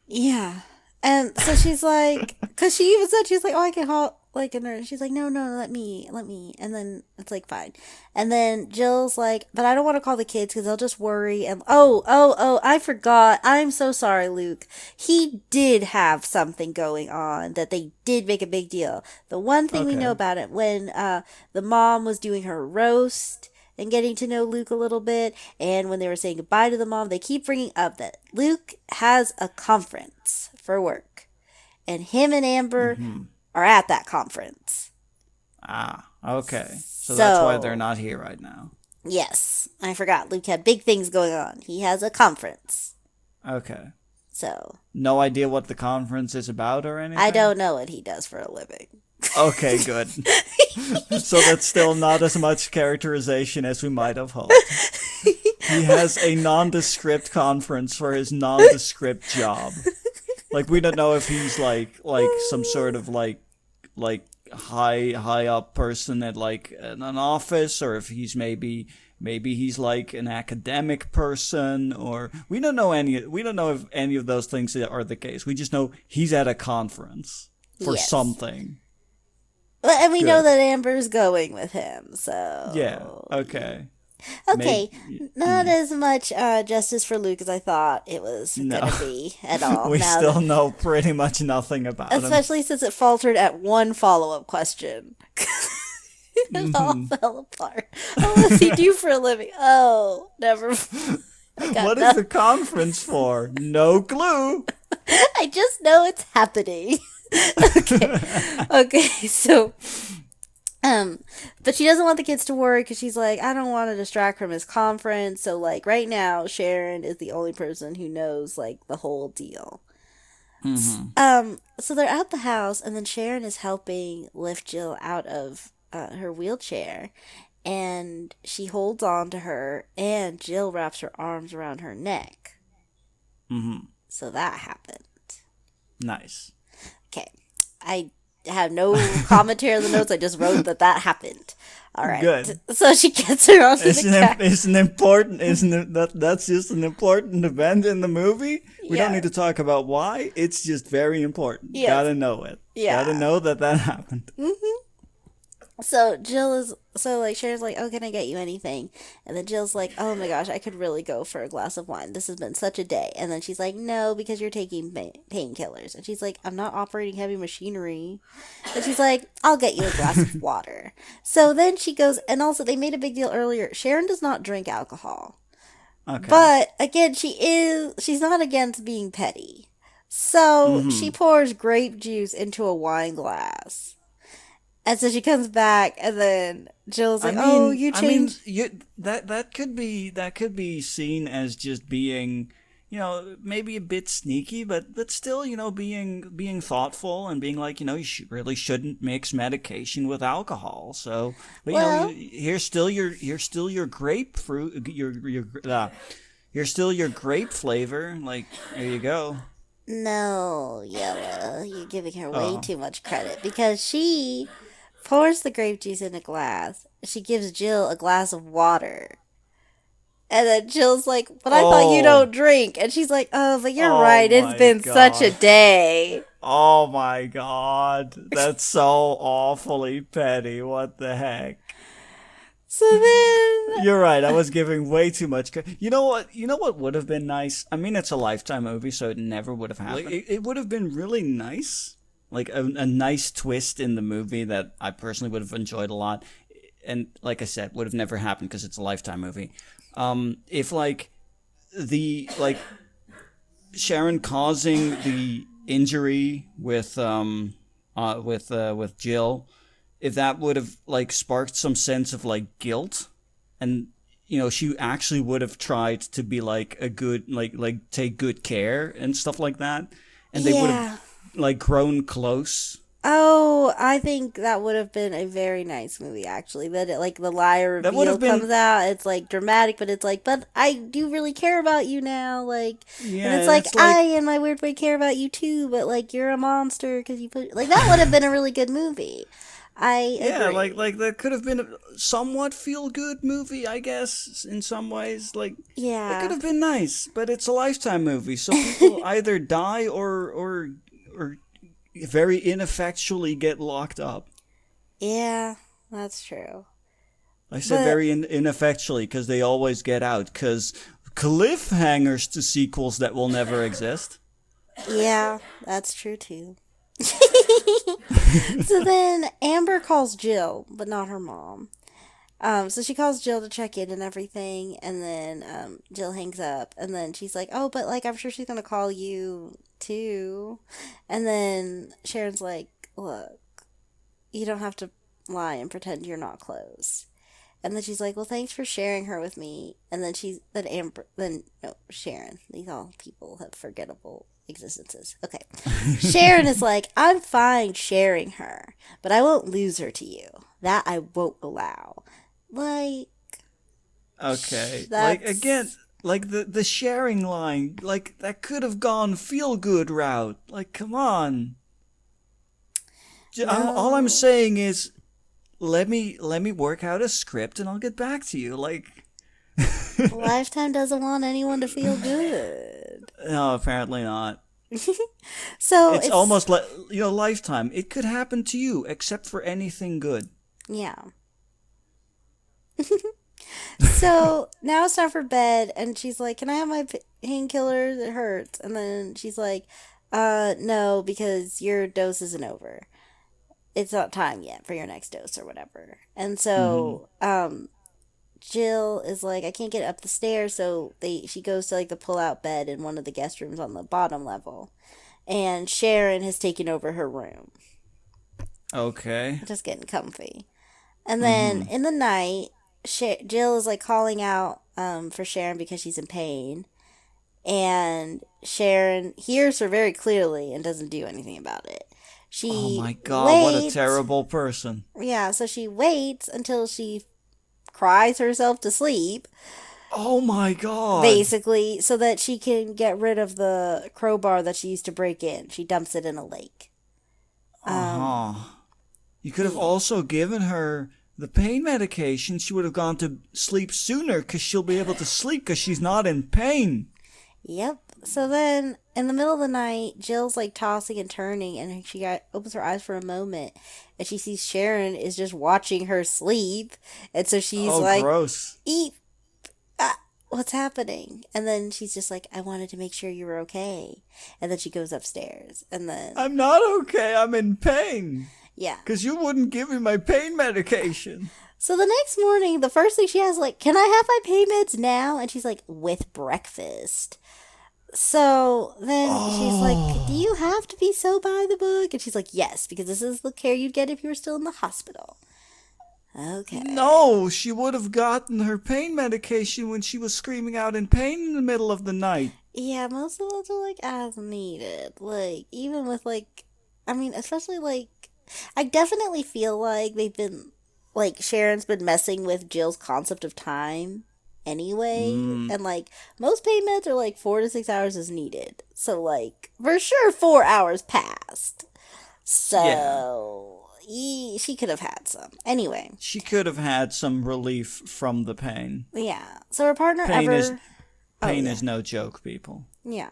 Yeah. And so she's like, because she even said, she's like, oh, I can call like a nurse. She's like, no, no, let me. And then it's like, fine. And then Jill's like, but I don't want to call the kids because they'll just worry. And oh, I forgot. I'm so sorry, Luke. He did have something going on that they did make a big deal. The one thing we know Okay. about it, when the mom was doing her roast and getting to know Luke a little bit. And when they were saying goodbye to the mom, they keep bringing up that Luke has a conference for work. And him and Amber Mm-hmm. are at that conference. Ah, okay. So that's why they're So, not here right now. yes, I forgot. Luke had big things going on. He has a conference. Okay. So, No idea what the conference is about or I anything? don't know what he does for a living. Okay, good. So that's still not as much characterization as we might have hoped. He has a nondescript conference for his nondescript job. Like, we don't know if he's like some sort of like high up person at like an office, or if he's maybe he's like an academic person, or we don't know if any of those things are the case. We just know he's at a conference for Yes. something. Well, and we know Good. that Amber's going with him, Yeah. so Okay. okay, Maybe. not as much justice for Luke as I thought it was No. gonna be at all. We Now, still know pretty much nothing about him. especially since it faltered at one follow-up question. It all Hmm. fell apart. Oh, what does he do for a living? Oh, never. I got What is the nothing. conference for? No clue. I just know it's happening. Okay, okay. So, but she doesn't want the kids to worry because she's like, I don't want to distract from his conference. So, like, right now, Sharon is the only person who knows like the whole deal. Mm-hmm. So they're at the house, and then Sharon is helping lift Jill out of her wheelchair, and she holds on to her, and Jill wraps her arms around her neck. Mm-hmm. So that happened. Nice. Okay. I have no commentary on the notes. I just wrote that that happened. All right. Good. So she gets her onto It's the couch. it's an important isn't it that's just an important event in the movie. We don't Yeah. need to talk about why. It's just very important. Yes. Gotta know it. Gotta Yeah. know that that happened. So Jill is so like Sharon's like, "Oh, can I get you anything?" And then Jill's like, "Oh my gosh, I could really go for a glass of wine. This has been such a day." And then she's like, "No, because you're taking painkillers." And she's like, "I'm not operating heavy machinery." And she's like, "I'll get you a glass of water." So then she goes, and also they made a big deal earlier. Sharon does not drink alcohol, Okay. but again, she's not against being petty. So she Mm-hmm. pours grape juice into a wine glass. And so she comes back, and then Jill's like, "Oh, you changed." That could be seen as just being, maybe a bit sneaky, but still, being thoughtful and being like, really shouldn't mix medication with alcohol. So, but Well, here's still your grapefruit, here's still your grape flavor. Like, there you go. no, Yella, you're giving her way Oh, too much credit because she pours the grape juice in a glass. She gives Jill a glass of water. And then Jill's like, "But I thought you oh, don't drink." And she's like, "Oh, but you're oh right. It's my been such a God. day." Oh my God. That's so awfully petty. What the heck? So then, You're right. I was giving way too much. You know what? You know what would have been nice? I mean, it's a Lifetime movie, so it never would have happened. It would have been really nice. Like a nice twist in the movie that I personally would have enjoyed a lot. And like I said, would have never happened because it's a Lifetime movie. If like the like Sharon causing the injury with Jill, if that would have like sparked some sense of like guilt, and she actually would have tried to be like a good like take good care and stuff like that, and they would have yeah. like grown close. Oh, I think that would have been a very nice movie, actually. That it, like the liar That would reveal have comes been out. It's like dramatic, but it's like, but I do really care about you now. Like, and yeah, it's and like it's I, like in my weird way, care about you too. But like, you're a monster because you put like that would have been a really good movie. I yeah, agree. like that could have been a somewhat feel good movie, I guess, in some ways. Like it could Yeah, have been nice, but it's a Lifetime movie, so people either die or very ineffectually get locked up. yeah, that's true. I said But very ineffectually because they always get out. Because cliffhangers to sequels that will never exist. yeah, that's true too. So then Amber calls Jill, but not her mom. So she calls Jill to check in and everything, and then Jill hangs up, and then she's like, "Oh, but like I'm sure she's gonna call you too." And then Sharon's like, "Look, you don't have to lie and pretend you're not close." And then she's like, "Well, thanks for sharing her with me." And then Amber, then no, Sharon. These all people have forgettable existences. Okay. Sharon is like, "I'm fine sharing her, but I won't lose her to you. That I won't allow." Like, Okay, like again, that's like the sharing line, like that could have gone feel good route. Like, come on. All I'm no. saying is let me work out a script and I'll get back to you. Like, Lifetime doesn't want anyone to feel good. no, apparently not. So It's it's, almost like Lifetime. It could happen to you, except for anything good. yeah. So now it's time for bed, and she's like, "Can I have my painkillers? It hurts." And then she's like, no, because your dose isn't over. It's not time yet for your next dose or whatever." And Mm-hmm. so, Jill is like, "I can't get up the stairs," so she goes to like the pull-out bed in one of the guest rooms on the bottom level, and Sharon has taken over her room, Okay. just getting comfy. And then Mm-hmm. in the night, Jill is like calling out for Sharon because she's in pain. and Sharon hears her very clearly and doesn't do anything about it. Oh She my god, what a waits. terrible person. Yeah, so she waits until she cries herself to sleep, Oh my god. basically, so that she can get rid of the crowbar that she used to break in. She dumps it in a lake. Uh Um, huh. You could have yeah. also given her the pain medication. She would have gone to sleep sooner because she'll be able to sleep because she's not in pain. Yep. So then, in the middle of the night, Jill's like tossing and turning, and opens her eyes for a moment, and she sees Sharon is just watching her sleep, and so she's Oh, like, gross. "Eat, what's happening?" And then she's just like, "I wanted to make sure you were okay," and then she goes upstairs, and then I'm not okay. I'm in pain. yeah. Because you wouldn't give me my pain medication. So the next morning, the first thing she has like, "Can I have my pain meds now?" And she's like, "With breakfast." So then she's like, "Do Oh. you have to be so by the book?" And she's like, "Yes, because this is the care you'd get if you were still in the hospital." Okay. No, she would have gotten her pain medication when she was screaming out in pain in the middle of the night. Yeah, most of those are like as needed. Like, even with like, I mean, especially like, I definitely feel like Sharon's been messing with Jill's concept of time anyway. Mm, And like, most pain meds are like 4 to 6 hours is needed. So, like, for sure, 4 hours passed. yeah. So she could have had some. Anyway, She could have had some relief from the pain. yeah. So her partner Pain is ever. Oh pain yeah, is no joke, people. yeah.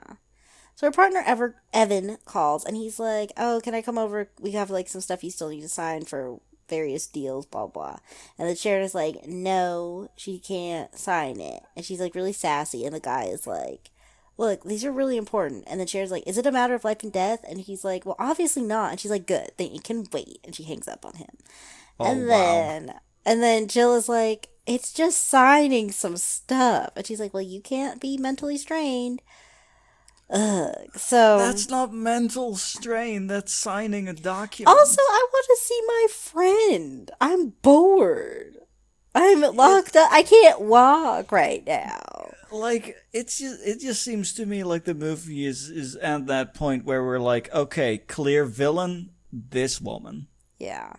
So her partner Evan calls and he's like, "Oh, can I come over? We have like some stuff you still need to sign for various deals, blah blah." And the Sharon is like, "No, she can't sign it." And she's like really sassy, and the guy is like, "Look, these are really important." And then Sharon's like, "Is it a matter of life and death?" And he's like, "Well, obviously not." And she's like, "Good, then you can wait." And she hangs up on him. Oh And wow. then and then Jill is like, "It's just signing some stuff." And she's like, "Well, you can't be mentally strained." Ugh. So That's not mental strain, that's signing a also, document. I want to see my friend. I'm bored. I'm It locked up. I can't walk right now. it just seems to me like the movie is at that point where we're like, okay, clear villain, this woman. Yeah.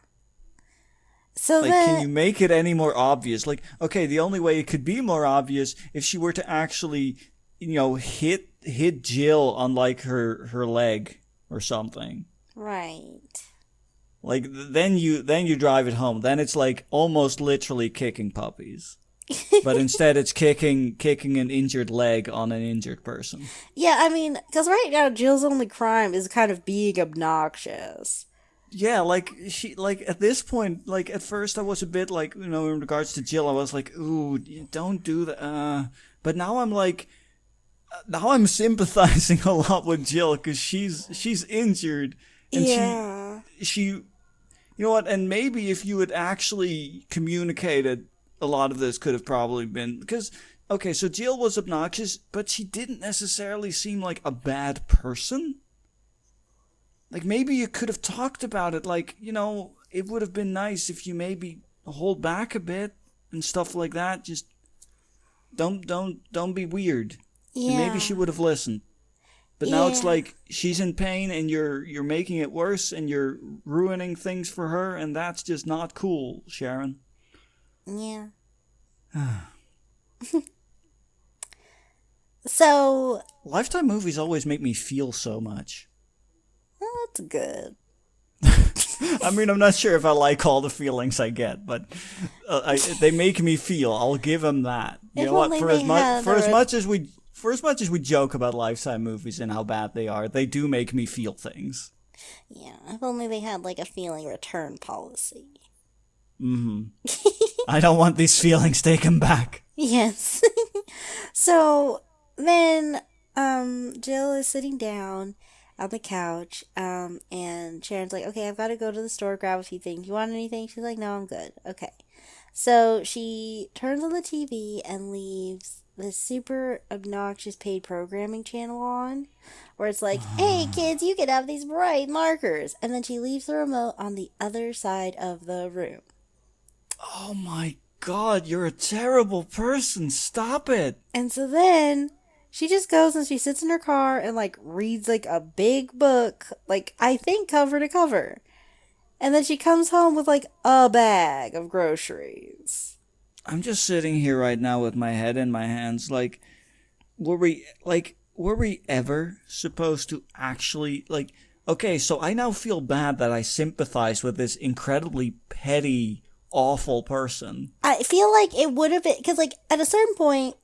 So Like, can then, you make it any more obvious? Like, okay, the only way it could be more obvious if she were to actually, hit Jill on like her leg or something. right. Like then you drive it home. Then it's like almost literally kicking puppies. But instead it's kicking an injured leg on an injured person. Yeah, I mean, because right now Jill's only crime is kind of being obnoxious. Yeah, like she like at this point, like at first I was a bit like, in regards to Jill, I was like, ooh, don't do that. But now I'm sympathizing a lot with Jill because she's injured and Yeah. she you know what? And maybe if you had actually communicated, a lot of this could have probably been because okay, so Jill was obnoxious, but she didn't necessarily seem like a bad person. Like maybe you could have talked about it. Like it would have been nice if you maybe hold back a bit and stuff like that. Just don't be weird. And maybe she Yeah. would have listened. But now it's Yeah. like she's in pain and you're making it worse and you're ruining things for her and that's just not cool, Sharon. Yeah. So, Lifetime movies always make me feel so much. well, that's good. I mean, I'm not sure if I like all the feelings I get, but they make me feel. I'll give them that. You If know what? only they had For as much as we joke about Lifetime movies and how bad they are, they do make me feel things. yeah, if only they had like a feeling return policy. Mm-hmm. I don't want these feelings taken back. Yes. So then Jill is sitting down on the couch, and Sharon's like, "Okay, I've got to go to the store, grab a few things. You want anything?" She's like, "No, I'm good." Okay. So she turns on the TV and leaves this super obnoxious paid programming channel on, where it's like, "Hey kids, you can have these bright markers." And then she leaves the remote on the other side of the room. Oh my god, you're a terrible person. Stop it. And so then She just goes and she sits in her car and like reads like a big book, like I think cover to cover. And then she comes home with like a bag of groceries. I'm just sitting here right now with my head in my hands. Were we ever supposed to actually like? Okay, so I now feel bad that I sympathize with this incredibly petty, awful person. I feel like it would have been because like at a certain point,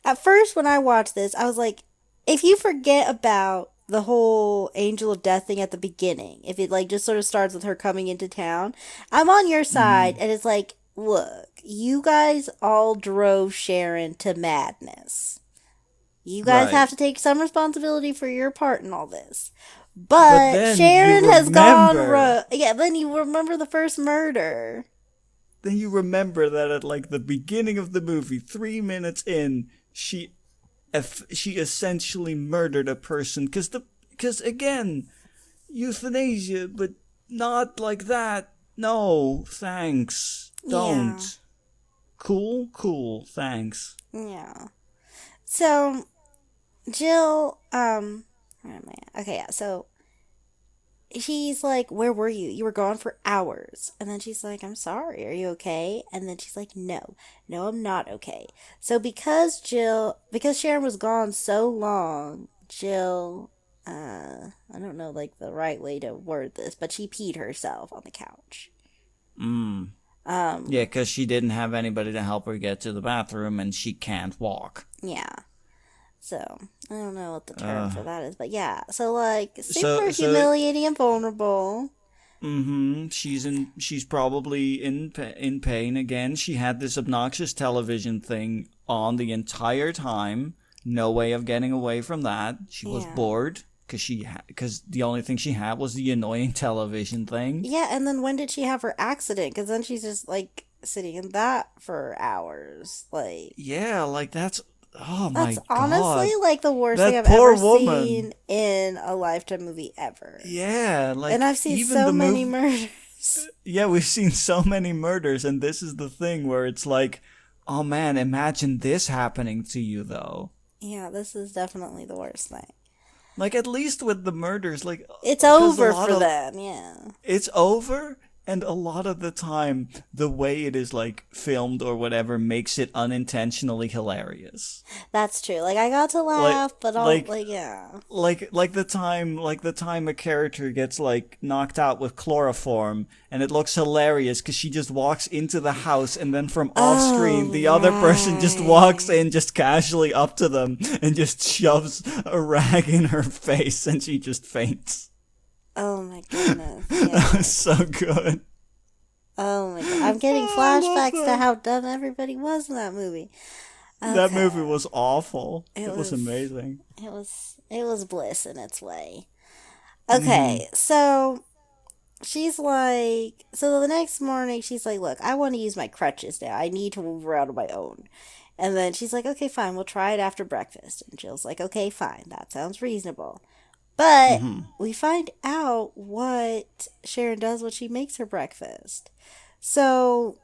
at first when I watched this, I was like, if you forget about the whole angel of death thing at the beginning, if it like just sort of starts with her coming into town, I'm on your side, Mm, and it's like, look, you guys all drove Sharon to madness. You guys right. have to take some responsibility for your part in all this. But But then you Sharon has gone remember. yeah, then you remember the first murder. Then you remember that at like the beginning of the movie, 3 minutes in, she essentially murdered a person because again, euthanasia, but not like that. No, thanks. Yeah. Don't. Cool, cool, thanks. Yeah. So Jill, where am I? Okay, yeah. So she's like, "Where were you? You were gone for hours." And then she's like, "I'm sorry. Are you okay?" And then she's like, "No, no, I'm not okay." So because Sharon was gone so long, Jill, I don't know like the right way to word this, but she peed herself on the couch. Mm. Um, Yeah, because she didn't have anybody to help her get to the bathroom and she can't walk. yeah. So I don't know what the term Uh, for that is, but yeah. So like so, super so, humiliating and vulnerable. she's probably in pain again. She had this obnoxious television thing on the entire time. No way of getting away from that. She was Yeah. bored because the only thing she had was the annoying television thing. Yeah, and then when did she have her accident? Because then she's just like sitting in that for hours. Like, Yeah, like that's oh that's my honestly god. like the worst thing That I've ever poor woman. seen in a Lifetime movie ever. Yeah, And like I've seen even so the many move. murders. Yeah, we've seen so many murders, and this is the thing where it's like, oh man, imagine this happening to you though. Yeah, this is definitely the worst thing. Like at least with the murders, like It's because a over lot for of them, yeah. it's over, and a lot of the time the way it is like filmed or whatever makes it unintentionally hilarious. That's true. Like, I got to Like laugh, but I'll, like like, yeah. like the time a character gets like knocked out with chloroform and it looks hilarious because she just walks into the house and then from off screen Oh, the other person just walks right. in just casually up to them and just shoves a rag in her face and she just faints. Oh my goodness. That was Yes. so good. Oh my god. I'm getting Oh, I love flashbacks to that. how dumb everybody was in that movie. That movie Okay. was awful. It It was was amazing. it was bliss in its way. Mm-hmm. Okay, so so the next morning she's like, "Look, I want to use my crutches now. I need to move around on my own." And then she's like, "Okay, fine. We'll try it after breakfast." And Jill's like, "Okay, fine. That sounds reasonable." But Mm-hmm. we find out what Sharon does when she makes her breakfast. So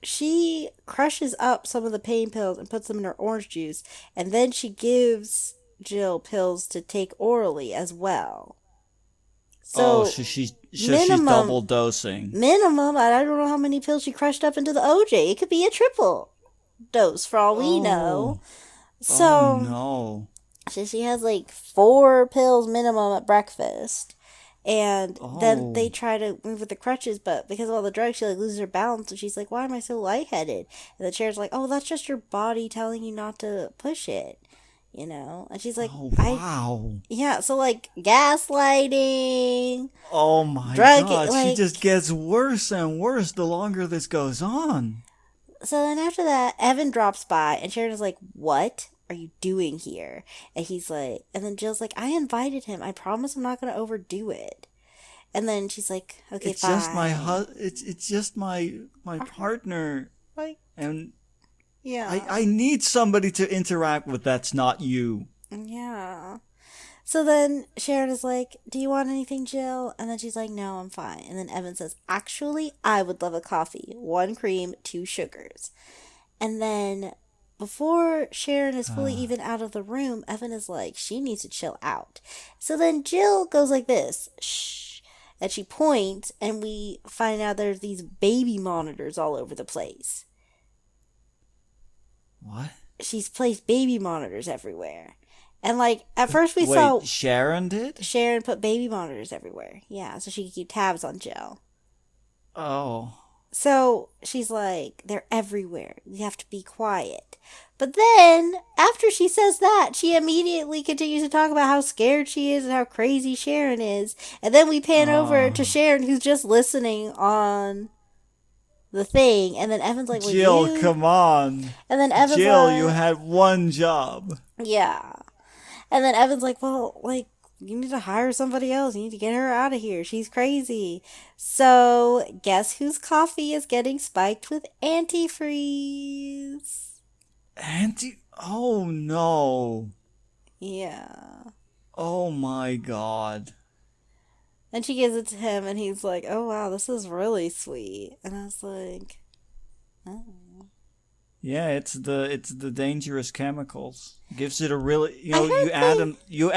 she crushes up some of the pain pills and puts them in her orange juice, and then she gives Jill pills to take orally as well. Oh, So so she's minimum double dosing. minimum, I don't know how many pills she crushed up into the OJ. It could be a triple dose for all we know. Oh. Oh So no. she has like 4 pills minimum at breakfast. And then they Oh. try to move with the crutches, but because of all the drugs, she like loses her balance, and she's like, "Why am I so lightheaded?" And the chair's like, "Oh, that's just your body telling you not to push it, you know." And she's like, Oh "I, wow. yeah." So like gaslighting, Oh my drug, god, she just like. gets worse and worse the longer this goes on. So then after that, Evan drops by, and Sharon is like, "What are you doing here?" And he's like, and then Jill's like, "I invited him. I promise I'm not gonna overdo it." And then she's like, "Okay, It's just my fine." it's just my partner Like, and I yeah. I need somebody to interact with that's not you. Yeah. So then Sharon is like, "Do you want anything, Jill?" And then she's like, "No, I'm fine." And then Evan says, "Actually, I would love a coffee. 1 cream, 2 sugars." And then before Sharon is fully even out of the room, Evan is like, she needs to chill out. So then Jill goes like this, shh. And she points, and we find out there's these baby monitors all over the place. What? She's placed baby monitors everywhere. And like, at first we saw Wait, Sharon did? Sharon put baby monitors everywhere. Yeah, so she could keep tabs on Jill. Oh. So she's like, they're everywhere. We have to be quiet. But then, after she says that, she immediately continues to talk about how scared she is and how crazy Sharon is. And then we pan over to Oh. Sharon, who's just listening on the thing. And then Evan's like, well, Jill, you. come on. And then Evan's Jill, you like, had one job. yeah. And then Evan's like, well, like, you need to hire somebody else. You need to get her out of here. She's crazy. So, guess whose coffee is getting spiked with antifreeze? Auntie? Oh no. Yeah. Oh my god. And she gives it to him, and he's like, oh, wow, this is really sweet. And I was like, oh. Yeah, it's the dangerous chemicals. Gives it a really, I you heard add they. them you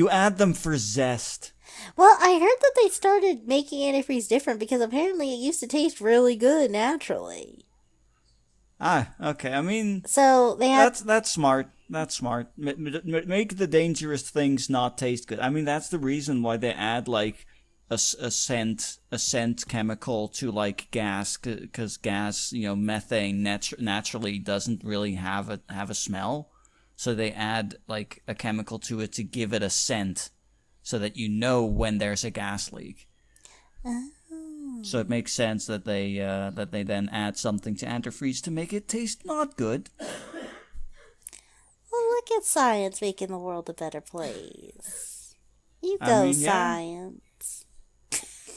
add them for zest. Well, I heard that they started making antifreeze different because apparently it used to taste really good naturally. Ah, okay. I mean, So they had. that's smart. That's smart. Make the dangerous things not taste good. I mean, that's the reason why they add like a scent chemical to like gas, because gas, methane naturally doesn't really have a smell, so they add like a chemical to it to give it a scent, so that you know when there's a gas leak. Oh. So it makes sense that they then add something to antifreeze to make it taste not good. Well, look at science making the world a better place. You I go, mean, yeah, science.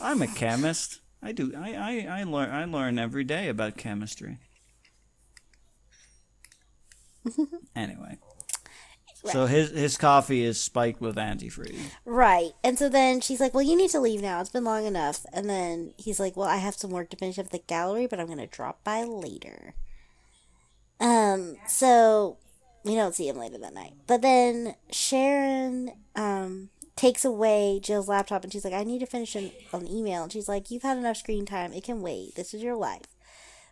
I'm a chemist. I do. I learn every day about chemistry. Anyway, Right. so his coffee is spiked with antifreeze. Right. And so then she's like, well, you need to leave now. It's been long enough. And then he's like, well, I have some work to finish up at the gallery, but I'm going to drop by later. So we don't see him later that night. But then Sharon, takes away Jill's laptop and she's like, I need to finish an email. And she's like, you've had enough screen time. It can wait. This is your life.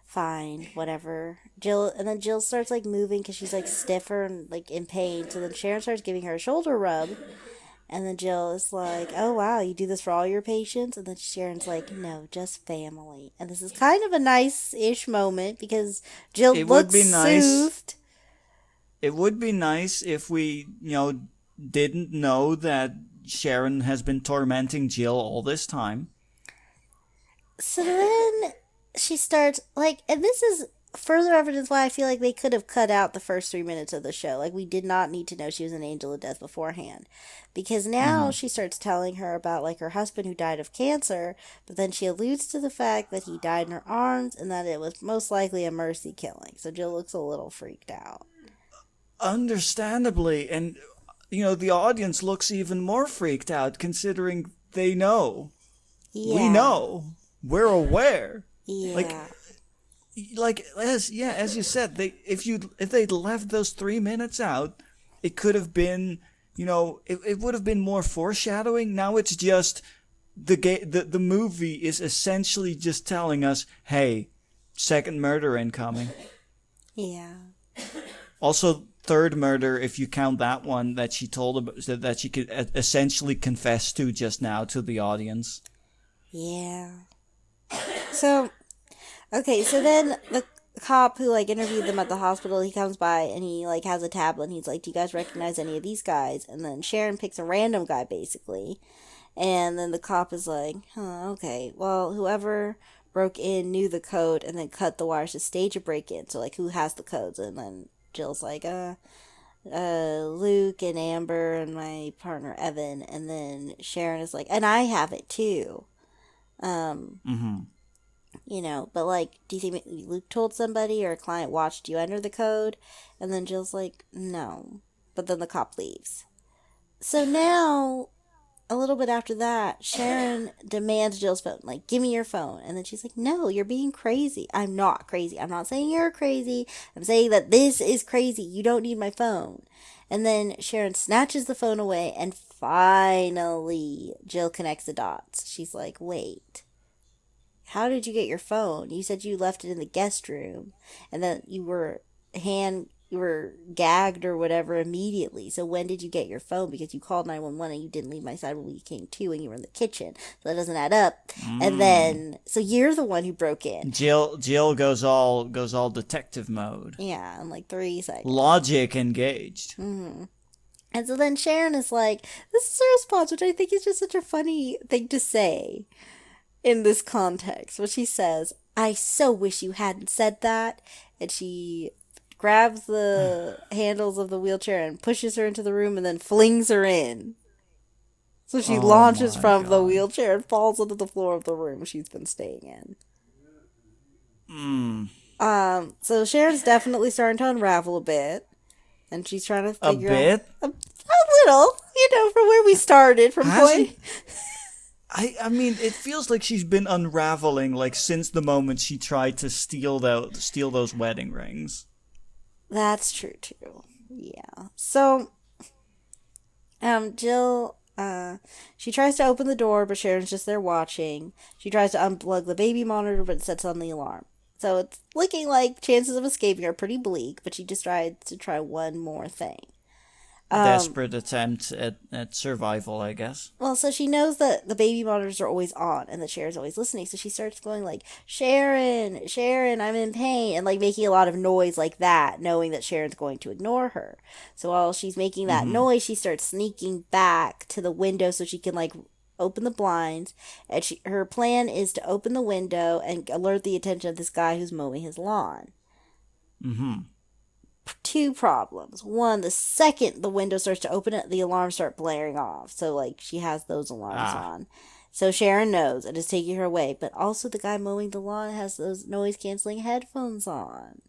Fine, whatever. And then Jill starts like moving because she's like stiffer and like in pain. So then Sharon starts giving her a shoulder rub. And then Jill is like, oh wow, you do this for all your patients? And then Sharon's like, no, just family. And this is kind of a nice-ish moment because Jill It would looks be nice. soothed. It would be nice if we, didn't know that Sharon has been tormenting Jill all this time. So then she starts, like, and this is further evidence why I feel like they could have cut out the first 3 minutes of the show. Like, we did not need to know she was an angel of death beforehand. Because now Mm-hmm. she starts telling her about, like, her husband who died of cancer, but then she alludes to the fact that he died in her arms and that it was most likely a mercy killing. So Jill looks a little freaked out. Understandably, and the audience looks even more freaked out considering they know. We Yeah. know. We're aware. Like Yeah. as you said, if they'd left those 3 minutes out, it could have been, it would have been more foreshadowing. Now it's just the movie is essentially just telling us, hey, second murder incoming. Yeah. Also, third murder, if you count that one that she told about, that she could essentially confess to just now to the audience. Yeah. So, okay, so then the cop who like interviewed them at the hospital, he comes by and he like has a tablet and he's like, do you guys recognize any of these guys? And then Sharon picks a random guy basically. And then the cop is like, huh, okay, well, whoever broke in knew the code and then cut the wires to stage a break in. So like, who has the codes? And then Jill's like, Luke and Amber and my partner Evan. And then Sharon is like, and I have it too. Um, Mm-hmm. but like, do you think Luke told somebody or a client watched you enter the code? And then Jill's like, no. But then the cop leaves. So now a little bit after that, Sharon demands Jill's phone. Like, give me your phone. And then she's like, no, you're being crazy. I'm not crazy. I'm not saying you're crazy. I'm saying that this is crazy. You don't need my phone. And then Sharon snatches the phone away, and finally, Jill connects the dots. She's like, wait, how did you get your phone? You said you left it in the guest room, and that you were gagged or whatever immediately. So when did you get your phone? Because you called 911 and you didn't leave my side when we came to, and you were in the kitchen. So that doesn't add up. And Mm. then so you're the one who broke in. Jill goes all detective mode. Yeah, in like 3 seconds. Logic engaged. Hmm. And so then Sharon is like, this is her response, which I think is just such a funny thing to say in this context. What she says, I so wish you hadn't said that. And she grabs the handles of the wheelchair and pushes her into the room and then flings her in. So she Oh launches my from the god. wheelchair and falls onto the floor of the room she's been staying in. Mm. So Sharon's definitely starting to unravel a bit. And she's trying to A figure out bit a little, from where we started, from point. hasn't. I mean, it feels like she's been unraveling like since the moment she tried to steal those wedding rings. That's true too. Yeah. So, Jill, she tries to open the door, but Sharon's just there watching. She tries to unplug the baby monitor, but it sets on the alarm. So it's looking like chances of escaping are pretty bleak, but she decides to try one more thing. Um, Desperate attempt at survival, I guess. well, so she knows that the baby monitors are always on and that Sharon's always listening. So she starts going like, Sharon, Sharon, I'm in pain, and like making a lot of noise like that, knowing that Sharon's going to ignore her. So while she's making that Mm-hmm. noise, she starts sneaking back to the window so she can like open the blinds. And her plan is to open the window and alert the attention of this guy who's mowing his lawn. Mm-hmm. Two problems. One, the second the window starts to open, the alarms start blaring off. So, like, she has those alarms Ah, on. So Sharon knows and is taking her away. But also, the guy mowing the lawn has those noise canceling headphones on.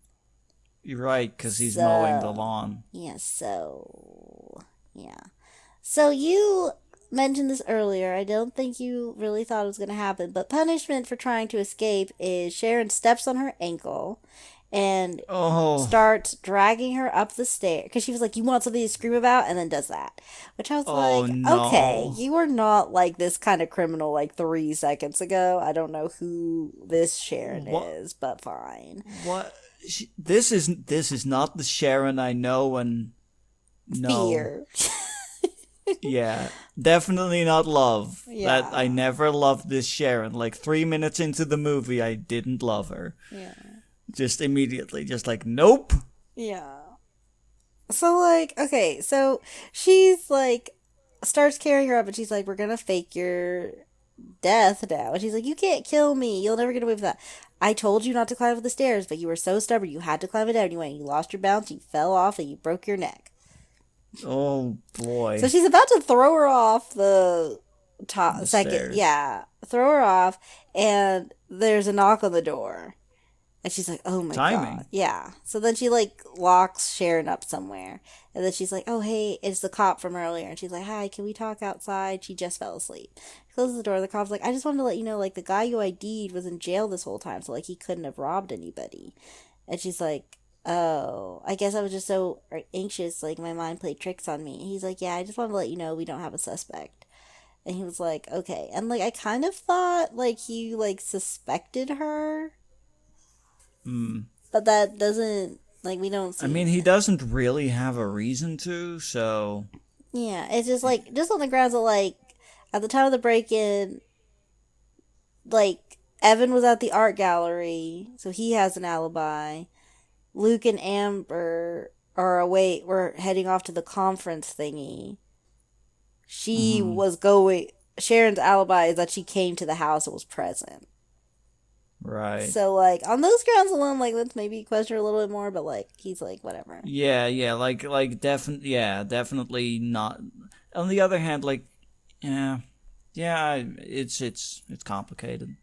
you're right, because he's mowing the So, lawn. yeah. So, you mentioned this earlier. I don't think you really thought it was going to happen. But punishment for trying to escape is Sharon steps on her ankle and Oh, starts dragging her up the stairs because she was like, you want something to scream about, and then does that, which I was oh like, okay, no. you were not like this kind of criminal like 3 seconds ago. I don't know who this Sharon What? is, but fine. What? This is not the Sharon I know and know. Fear. Yeah, definitely not love. That I Yeah. never loved this Sharon. Like 3 minutes into the movie, I didn't love her. Yeah. Just immediately, just like nope. Yeah. So like, okay, so she's like starts carrying her up and she's like, we're gonna fake your death now. And she's like, you can't kill me. You'll never get away with that. I told you not to climb up the stairs, but you were so stubborn you had to climb it down anyway. You lost your balance, you fell off, and you broke your neck. Oh So boy, she's about to throw her off the top the second, stairs. yeah, throw her off, and there's a knock on the door. And she's like, oh my God. Timing. Yeah. So then she like locks Sharon up somewhere. And then she's like, oh, hey, it's the cop from earlier. And she's like, hi, can we talk outside? She just fell asleep. She closes the door. The cop's like, I just wanted to let you know, like, the guy you ID'd was in jail this whole time. So, like, he couldn't have robbed anybody. And she's like, oh, I guess I was just so anxious. Like, my mind played tricks on me. And he's like, yeah, I just wanted to let you know we don't have a suspect. And he was like, okay. And, like, I kind of thought, like, he, like, suspected her, Hmm. but that doesn't, like, we don't I see mean, he it. doesn't really have a reason to, so. Yeah, it's just like just on the grounds of like at the time of the break-in, like Evan was at the art gallery, so he has an alibi. Luke and Amber are away. We're heading off to the conference thingy. She Hmm. was going. Sharon's alibi is that she came to the house and was present. Right. So like on those grounds alone, like let's maybe question her a little bit more. But like he's like whatever. Yeah, yeah, definitely not. On the other hand, like, yeah, yeah, it's complicated.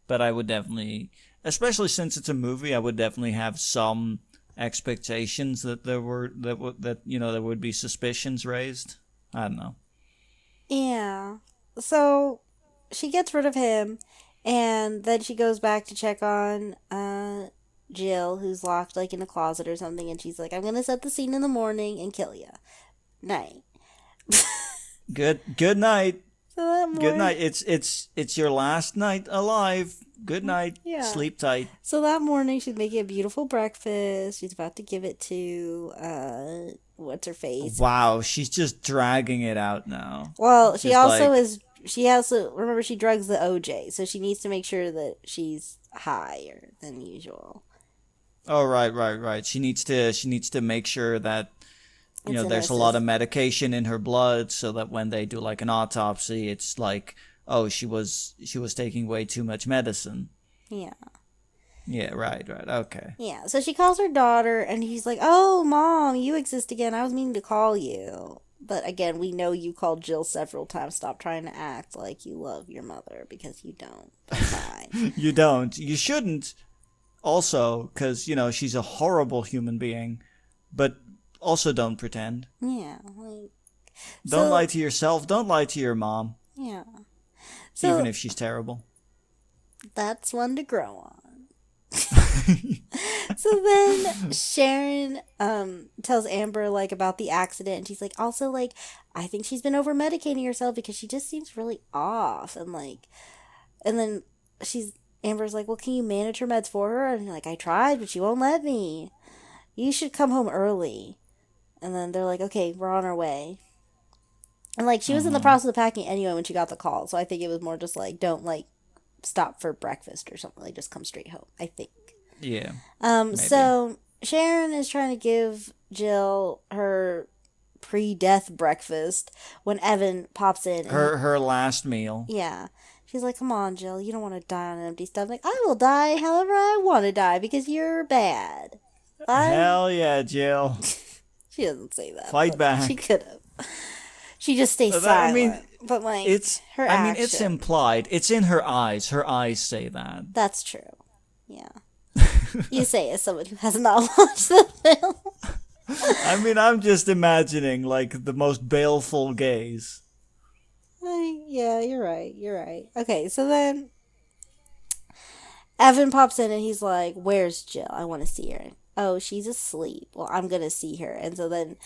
But I would definitely, especially since it's a movie, I would definitely have some expectations that there would be suspicions raised. I don't know. Yeah. So she gets rid of him, and then she goes back to check on Jill, who's locked like in a closet or something, and she's like, "I'm gonna set the scene in the morning and kill you." Night. Good night. So that Good morning, night. It's your last night alive. Good night. yeah. Sleep tight. So that morning, she's making a beautiful breakfast. She's about to give it to what's her face. Wow, she's just dragging it out now. Well, she Just also like, is. She also remember she drugs the OJ, so she needs to make sure that she's higher than usual. oh right. She needs to make sure that It's in her there's a lot of system. medication in her blood so that when they do like an autopsy, it's like, oh, she was taking way too much medicine. Yeah. Yeah, right. Okay. Yeah. So she calls her daughter, and he's like, "Oh, mom, you exist again. I was meaning to call you." But again, we know you called Jill several times. Stop trying to act like you love your mother because you don't. But fine. You don't. You shouldn't. Also, because she's a horrible human being, but also don't pretend. Yeah. Like, Don't so, lie to yourself. Don't lie to your mom, yeah. even So if she's terrible. that's one to grow on. So then Sharon tells Amber like about the accident, and she's like, also like, I think she's been over medicating herself because she just seems really off, and like, and then she's Amber's like, well, can you manage her meds for her? And like, I tried, but she won't let me. You should come home early. And then they're like, okay, we're on our way. And like, she was in the Hmm. process of packing anyway when she got the call, so I think it was more just like, don't like stop for breakfast or something. Like, just come straight home. I think. Yeah, maybe. So Sharon is trying to give Jill her pre-death breakfast when Evan pops in and Her last meal. yeah. She's like, "Come on, Jill, you don't want to die on an empty stomach. I will die however I want to die because you're bad." I Hell yeah, Jill. She doesn't say that, Fight but she back. could have. She just stays I mean, silent. But like it's. her I mean, it's action. implied. It's in her eyes. Her eyes say that. That's true. Yeah. You say as someone who has not watched the film. I mean, I'm just imagining like the most baleful gaze. Yeah, you're right. You're right. Okay, so then Evan pops in and he's like, "Where's Jill? I want to see her." Oh, she's asleep. Well, I'm gonna see her. And so then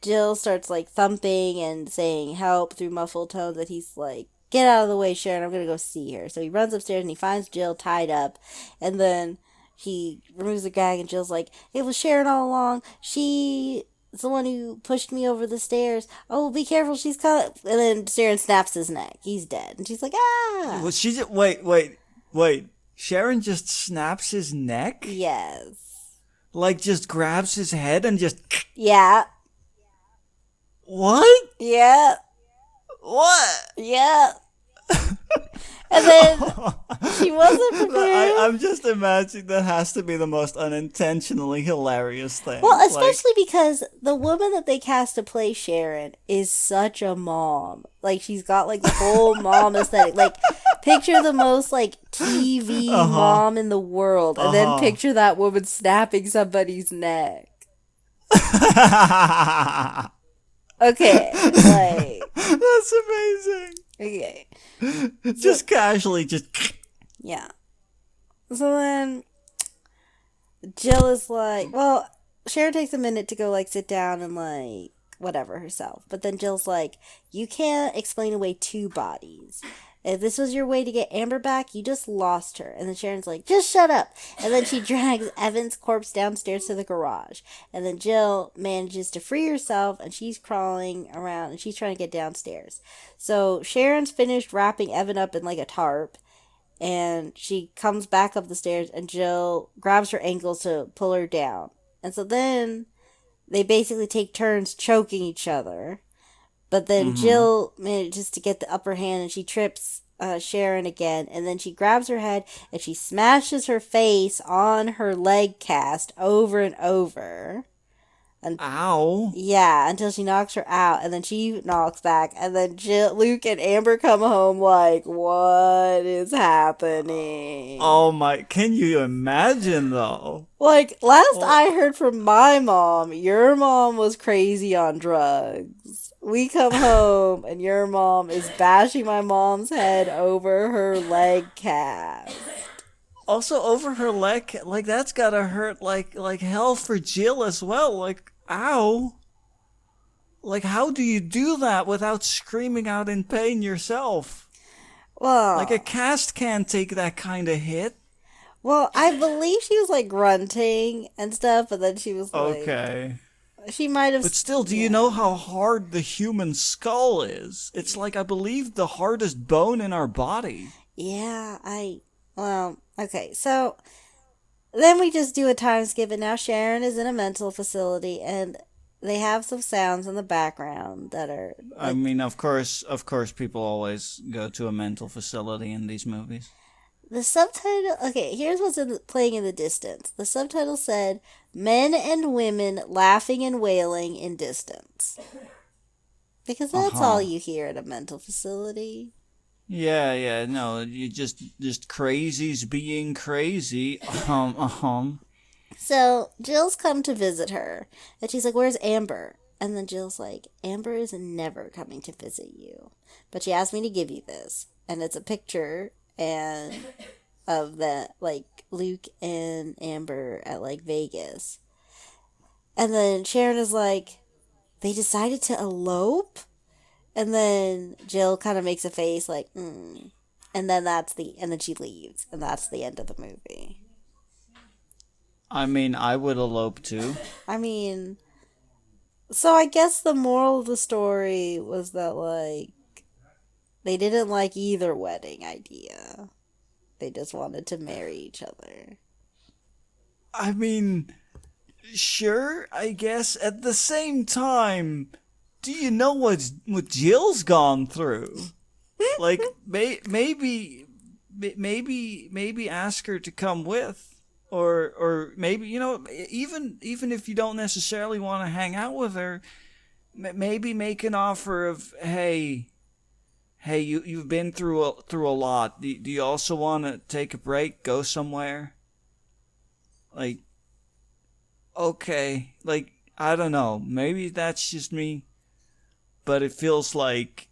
Jill starts like thumping and saying help through muffled tones. And he's like, "Get out of the way, Sharon. I'm gonna go see her." So he runs upstairs and he finds Jill tied up. And then he removes the gag and Jill's like, "It was Sharon all along. She's the one who pushed me over the stairs. Oh, be careful, she's coming." And then Sharon snaps his neck. He's dead. And she's like, "Ah." Well, she just wait. Sharon just snaps his neck, Yes. like just grabs his head and just Yeah. what? Yeah. What? Yeah. And then she wasn't prepared. I'm just imagining that has to be the most unintentionally hilarious thing. Well, Like, especially because the woman that they cast to play Sharon is such a mom. Like, she's got like the whole mom aesthetic. Like, picture the most like TV uh huh, mom in the world, and then uh picture that woman snapping somebody's neck. huh. Okay, like, That's amazing. okay, so Just casually, just yeah. So then Jill is like, well, Sharon takes a minute to go like sit down and like whatever herself. But then Jill's like, you can't explain away two bodies. If this was your way to get Amber back, you just lost her. And then Sharon's like, just shut up. And then she drags Evan's corpse downstairs to the garage. And then Jill manages to free herself and she's crawling around and she's trying to get downstairs. So Sharon's finished wrapping Evan up in like a tarp and she comes back up the stairs and Jill grabs her ankles to pull her down. And so then they basically take turns choking each other. But then mm-hmm. Jill manages to get the upper hand and she trips Sharon again. And then she grabs her head and she smashes her face on her leg cast over and over. And Ow. yeah, until she knocks her out, and then she knocks back, and then Luke and Amber come home like, what is happening? Oh my, can you imagine though? Like, last Oh, I heard from my mom, your mom was crazy on drugs. we come home and your mom is bashing my mom's head over her leg cast. Also, over her leg, like that's gotta hurt like hell for Jill as well. Like, ow. Like, how do you do that without screaming out in pain yourself? Like, a Well, cast can't take that kind of hit. well, I believe she was like grunting and stuff, but then she was like, Okay. she might have, But still, do you know yeah, how hard the human skull is? It's like, I believe, the hardest bone in our body. yeah, well, okay, so then we just do a time skip, and now Sharon is in a mental facility, and they have some sounds in the background that are I like mean, of course, people always go to a mental facility in these movies. the subtitle. Okay, here's what's playing in the distance. The subtitle said men and women laughing and wailing in distance. Because Uh that's all huh. you hear at a mental facility. Yeah, yeah, no, you just crazies being crazy. So Jill's come to visit her, and she's like, "Where's Amber?" And then Jill's like, "Amber is never coming to visit you, but she asked me to give you this, and it's a picture and of the like Luke and Amber at like Vegas." And then Sharon is like, "They decided to elope?" And then Jill kind of makes a face like, mm. And then she leaves, and that's the end of the movie. I mean, I would elope too. I mean, so I guess the moral of the story was that, like, they didn't like either wedding idea. They just wanted to marry each other. I mean, sure, I guess. At the same time, do you know what Jill's gone through? Like, maybe ask her to come with, or maybe even if you don't necessarily want to hang out with her, maybe make an offer of hey, you've been through a lot. Do you also want to take a break, go somewhere? Like, okay, like I don't know, maybe that's just me, but it feels like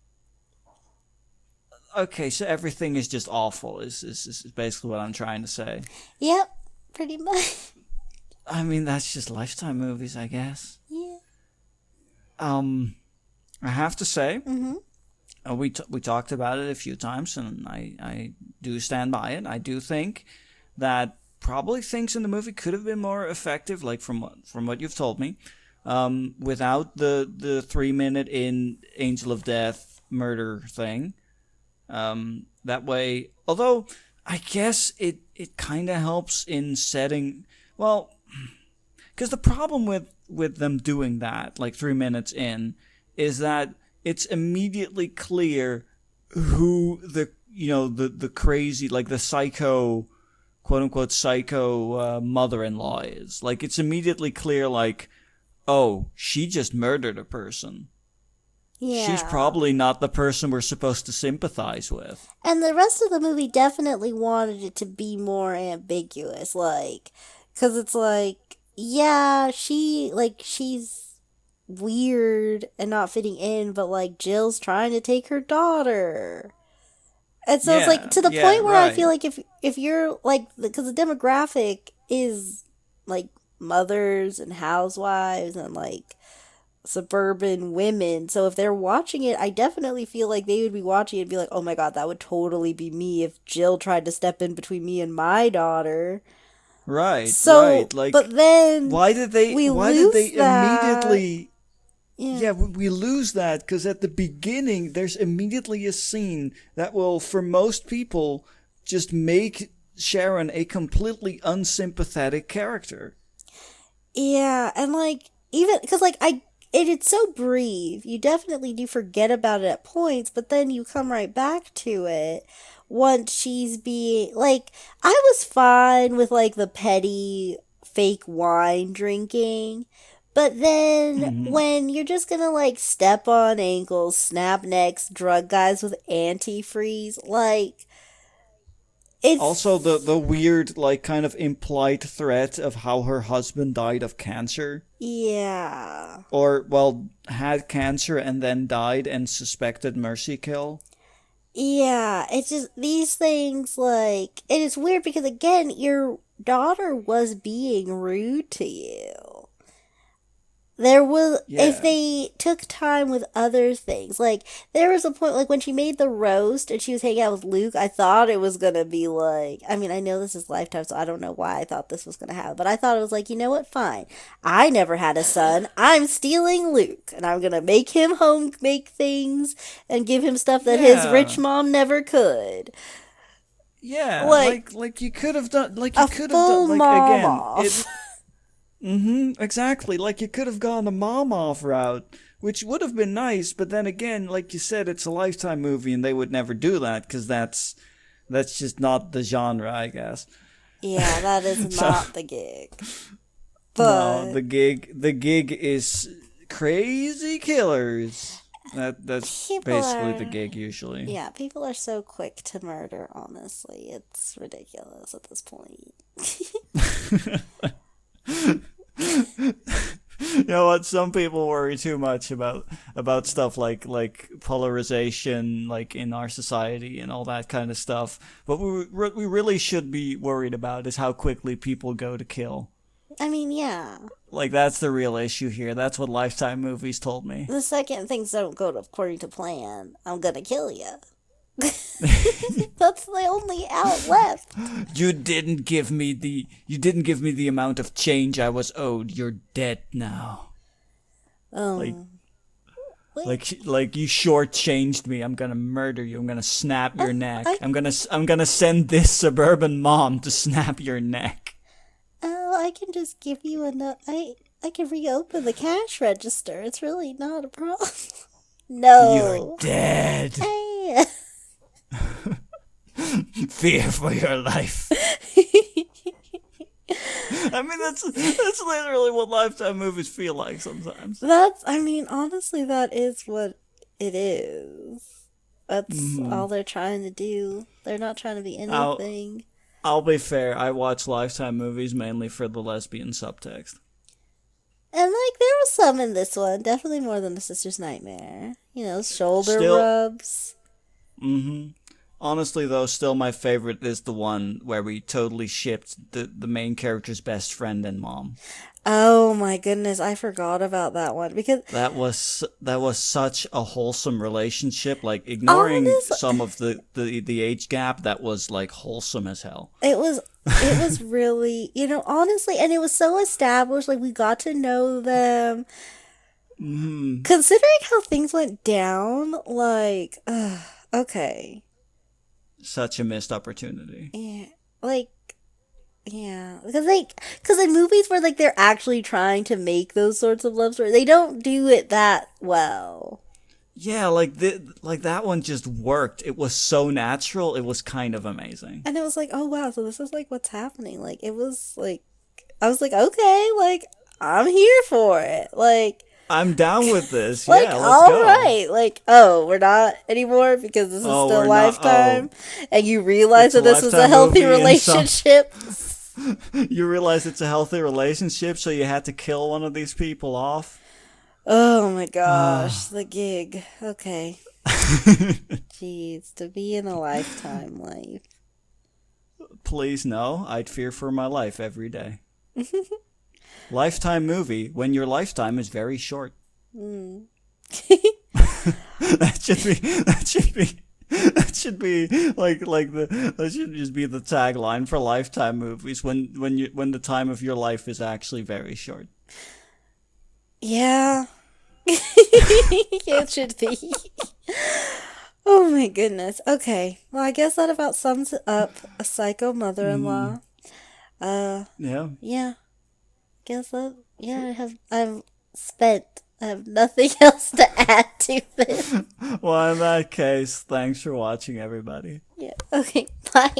okay, so everything is just awful. Is basically what I'm trying to say. Yep, pretty much. I mean, that's just Lifetime movies, I guess. Yeah. Um, I have to say, Mm-hmm. we talked about it a few times, and I do stand by it. I do think that probably things in the movie could have been more effective, like from what you've told me, without the 3 minute in Angel of Death murder thing. That way, although I guess it kind of helps in setting. Well, because the problem with them doing that, like 3 minutes in, is that it's immediately clear who the crazy, like the psycho, quote unquote psycho mother-in-law is. Like it's immediately clear, like, oh, she just murdered a person. She's Yeah. probably not the person we're supposed to sympathize with. And the rest of the movie definitely wanted it to be more ambiguous, like, because it's like, yeah, she's weird and not fitting in, but like Jill's trying to take her daughter. And so it's like Yeah, to the yeah, point where I feel right. like if you're like, because the demographic is like mothers and housewives and like suburban women. So if they're watching it, I definitely feel like they would be watching it and be like, "Oh my god, that would totally be me if Jill tried to step in between me and my daughter." Right, So, right. but Like then we why did they lose that. immediately Yeah. yeah, we lose that because at the beginning there's immediately a scene that will for most people just make Sharon a completely unsympathetic character. Yeah, and like even because like it's so brief. You definitely do forget about it at points, but then you come right back to it once she's being like I was fine with like the petty fake wine drinking. But then Mhm. when you're just gonna like step on ankles, snap necks, drug guys with antifreeze, like Also, It's the weird, like, kind of implied threat of how her husband died of cancer. yeah. Or, well, had cancer and then died and suspected mercy kill. Yeah, it's just these things like it is weird because again, your daughter was being rude to you. There was, if Yeah. they took time with other things, like there was a point like when she made the roast and she was hanging out with Luke, I thought it was gonna be like, I mean, I know this is Lifetime, so I don't know why I thought this was gonna happen, but I thought it was like, you know what, fine. I never had a son. I'm stealing Luke and I'm gonna make him home make things and give him stuff that his rich Yeah. mom never could. Yeah, Like like you could have done, a full like, mom again, off. exactly, like you could have gone the mom off route, which would have been nice, but then again, like you said, it's a Lifetime movie and they would never do that because that's just not the genre, I guess. Yeah, that is So, not the gig. no, But the gig is crazy killers. That's people basically the are, gig usually. yeah, people are so quick to murder, honestly. It's ridiculous at this point. You know what? Some people worry too much about stuff like polarization, like in our society and all that kind of stuff. But we really should be worried about is how quickly people go to kill. I mean, yeah. Like that's the real issue here. That's what Lifetime movies told me. The second things don't go according to plan, I'm gonna kill you. That's the only out left. You didn't give me the amount of change I was owed. You're dead now. Like Um, wait, like you shortchanged me. I'm gonna murder you. I'm gonna snap your neck. I, I'm gonna send this suburban mom to snap your neck. I can just give you enough. I can reopen the cash register. It's really not a problem. You're No. dead. Hey. Fear for your life. I mean that's literally what Lifetime movies feel like sometimes. I mean, honestly, that is what it is. That's Hmm. all they're trying to do. They're not trying to be I'll anything. I'll be fair. I watch Lifetime movies mainly for the lesbian subtext. And, like, there was some in this one. Definitely more than The Sister's Nightmare. You know, shoulder Still, rubs. mm-hmm. Honestly, though, still my favorite is the one where we totally shipped the main character's best friend and mom. Oh my goodness, I forgot about that one. Because, That was such a wholesome relationship. Like ignoring honest, some of the age gap, that was like wholesome as hell. it was really, honestly, and it was so established. Like, we got to know them. Hmm. Considering how things went down, like, okay. Such a missed opportunity. Yeah, like, yeah, because in movies where like they're actually trying to make those sorts of love stories, they don't do it that well. Yeah, like that one just worked. It was so natural. It was kind of amazing. And it was like, oh wow, so this is like what's happening. Like it was like, I was like, okay, like I'm here for it. I'm down with this. Like Yeah, let's all go. right, like oh, we're not anymore because this is Oh, still we're not. Lifetime, Oh, and you realize it's a that this was a Lifetime healthy movie, and some relationship. you realize it's a healthy relationship, so you had to kill one of these people off. Oh my gosh, Ah. the gig. Okay. Jeez, to be in a Lifetime life. Please no, I'd fear for my life every day. Lifetime movie when your lifetime is very short. Mm. That should be like that should just be the tagline for Lifetime movies when the time of your life is actually very short. Yeah. It should be. Oh my goodness. Okay. Well, I guess that about sums it up. A psycho mother-in-law. Mm, Uh, yeah. yeah. Guess that. Yeah, I have nothing else to add to this. Well, in that case, thanks for watching, everybody. Yeah. Okay. Bye.